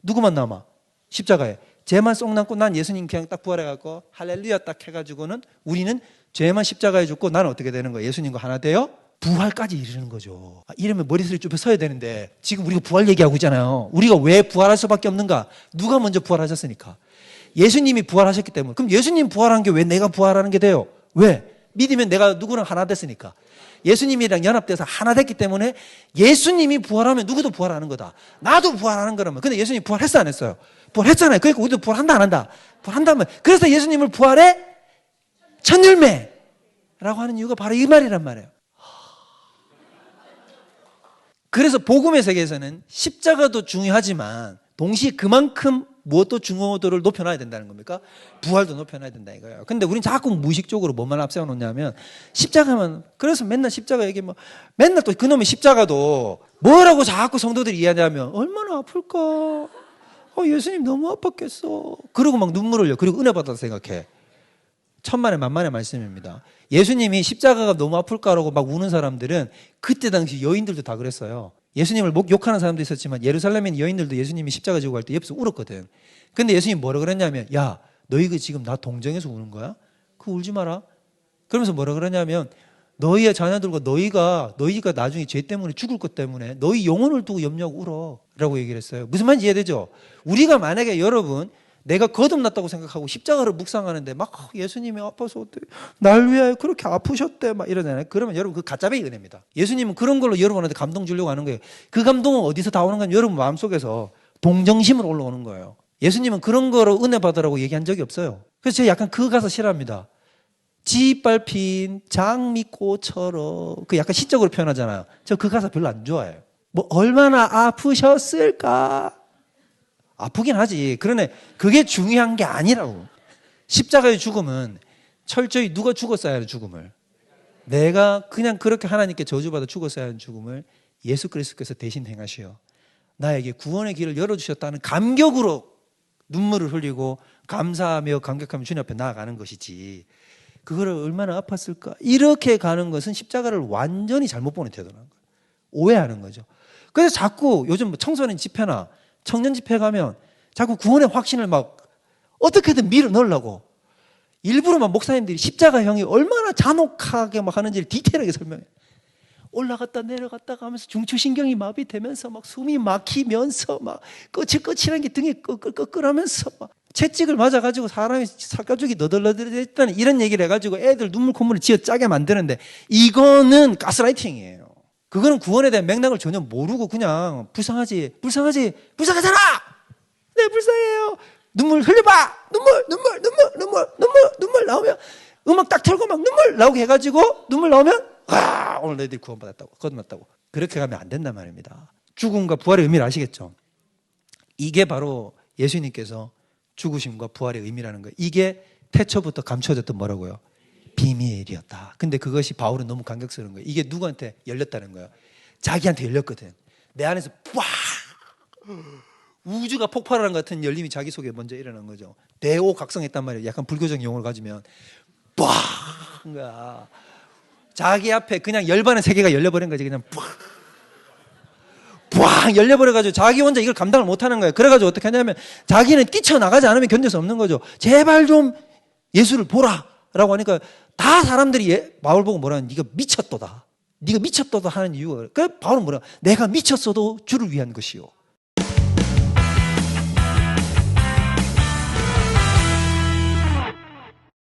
누구만 남아? 십자가에. 죄만 쏙 남고 난 예수님 그냥 딱 부활해갖고 할렐루야 딱 해가지고는 우리는 죄만 십자가에 죽고 나는 어떻게 되는 거예요? 예수님과 하나 되어 부활까지 이르는 거죠. 이러면 머리속에 좁혀 서야 되는데 지금 우리가 부활 얘기하고 있잖아요. 우리가 왜 부활할 수밖에 없는가? 누가 먼저 부활하셨으니까. 예수님이 부활하셨기 때문에. 그럼 예수님 부활한 게 왜 내가 부활하는 게 돼요? 왜? 믿으면 내가 누구랑 하나 됐으니까. 예수님이랑 연합돼서 하나 됐기 때문에 예수님이 부활하면 누구도 부활하는 거다. 나도 부활하는 거라면. 근데 예수님 부활했어 안 했어요? 부활했잖아요. 그러니까 우리도 부활한다 안 한다? 부활한다면. 그래서 예수님을 부활해 첫 열매라고 하는 이유가 바로 이 말이란 말이에요. 그래서 복음의 세계에서는 십자가도 중요하지만 동시에 그만큼 무엇도 중요도를 높여놔야 된다는 겁니까? 부활도 높여놔야 된다 이거예요. 근데 우린 자꾸 무의식적으로 뭐만 앞세워 놓냐면 십자가만. 그래서 맨날 십자가 얘기 맨날 또 그놈의 십자가도 뭐라고 자꾸 성도들이 이해하냐면 얼마나 아플까? 예수님 너무 아팠겠어. 그러고 막 눈물 흘려. 그리고 은혜 받아서 생각해. 천만의 만만의 말씀입니다. 예수님이 십자가가 너무 아플까라고 막 우는 사람들은 그때 당시 여인들도 다 그랬어요. 예수님을 욕하는 사람도 있었지만 예루살렘에 있는 여인들도 예수님이 십자가 지고 갈 때 옆에서 울었거든. 근데 예수님이 뭐라 그랬냐면 야, 너희 지금 나 동정해서 우는 거야? 그거 울지 마라. 그러면서 뭐라 그러냐면 너희의 자녀들과 너희가 나중에 죄 때문에 죽을 것 때문에 너희 영혼을 두고 염려하고 울어 라고 얘기를 했어요. 무슨 말인지 이해되죠? 우리가 만약에 여러분 내가 거듭났다고 생각하고 십자가를 묵상하는데 막 예수님이 아파서 날 위하여 그렇게 아프셨대 막 이러잖아요. 그러면 여러분 그 가짜배기 은혜입니다. 예수님은 그런 걸로 여러분한테 감동 주려고 하는 거예요. 그 감동은 어디서 다 오는 건 여러분 마음속에서 동정심으로 올라오는 거예요. 예수님은 그런 거로 은혜 받으라고 얘기한 적이 없어요. 그래서 제가 약간 그 가사 싫어합니다. 짓밟힌 장미꽃처럼 그 약간 시적으로 표현하잖아요. 저 그 가사 별로 안 좋아해요. 뭐 얼마나 아프셨을까? 아프긴 하지. 그러네. 그게 중요한 게 아니라고. 십자가의 죽음은 철저히 누가 죽었어야 하는 죽음을, 내가 그냥 그렇게 하나님께 저주받아 죽었어야 하는 죽음을 예수 그리스도께서 대신 행하시어 나에게 구원의 길을 열어주셨다는 감격으로 눈물을 흘리고 감사하며 감격하며 주님 앞에 나아가는 것이지, 그거를 얼마나 아팠을까 이렇게 가는 것은 십자가를 완전히 잘못 보는 태도라는 거예요. 오해하는 거죠. 그래서 자꾸 요즘 청소년 집회나 청년 집회 가면 자꾸 구원의 확신을 막 어떻게든 밀어 넣으려고. 일부러만 목사님들이 십자가형이 얼마나 잔혹하게 막 하는지를 디테일하게 설명해. 올라갔다 내려갔다가 하면서 중추신경이 마비되면서 막 숨이 막히면서 막 거칠거칠한 게 등에 끄끌끄끌하면서 막 채찍을 맞아가지고 사람이 살가죽이 너덜너덜했다는 이런 얘기를 해가지고 애들 눈물 콧물을 지어 짜게 만드는데 이거는 가스라이팅이에요. 그거는 구원에 대한 맥락을 전혀 모르고 그냥 불쌍하잖아. 네, 불쌍해요. 눈물 흘려봐. 눈물 나오면 음악 딱 틀고 막 눈물 나오게 해가지고 눈물 나오면 오늘 너희들이 구원받았다고, 거듭났다고. 그렇게 가면 안 된단 말입니다. 죽음과 부활의 의미를 아시겠죠? 이게 바로 예수님께서 죽으심과 부활의 의미라는 거예요. 이게 태초부터 감춰졌던 뭐라고요? 비밀이었다. 근데 그것이 바울은 너무 감격스러운 거예요. 이게 누구한테 열렸다는 거예요? 자기한테 열렸거든. 내 안에서 빡! 우주가 폭발하는 것 같은 열림이 자기 속에 먼저 일어난 거죠. 대오각성했단 말이에요. 약간 불교적 용어를 가지면 빡! 거야. 자기 앞에 그냥 열반의 세계가 열려버린 거지. 그냥 빡 열려버려가지고 자기 혼자 이걸 감당을 못하는 거예요. 그래가지고 어떻게 하냐면 자기는 뛰쳐나가지 않으면 견딜 수 없는 거죠. 제발 좀 예수를 보라 라고 하니까 다 사람들이 바울 보고 뭐라 하는 네가 미쳤도다. 네가 미쳤도다 하는 이유가 그래. 바울은 뭐라 내가 미쳤어도 주를 위한 것이요.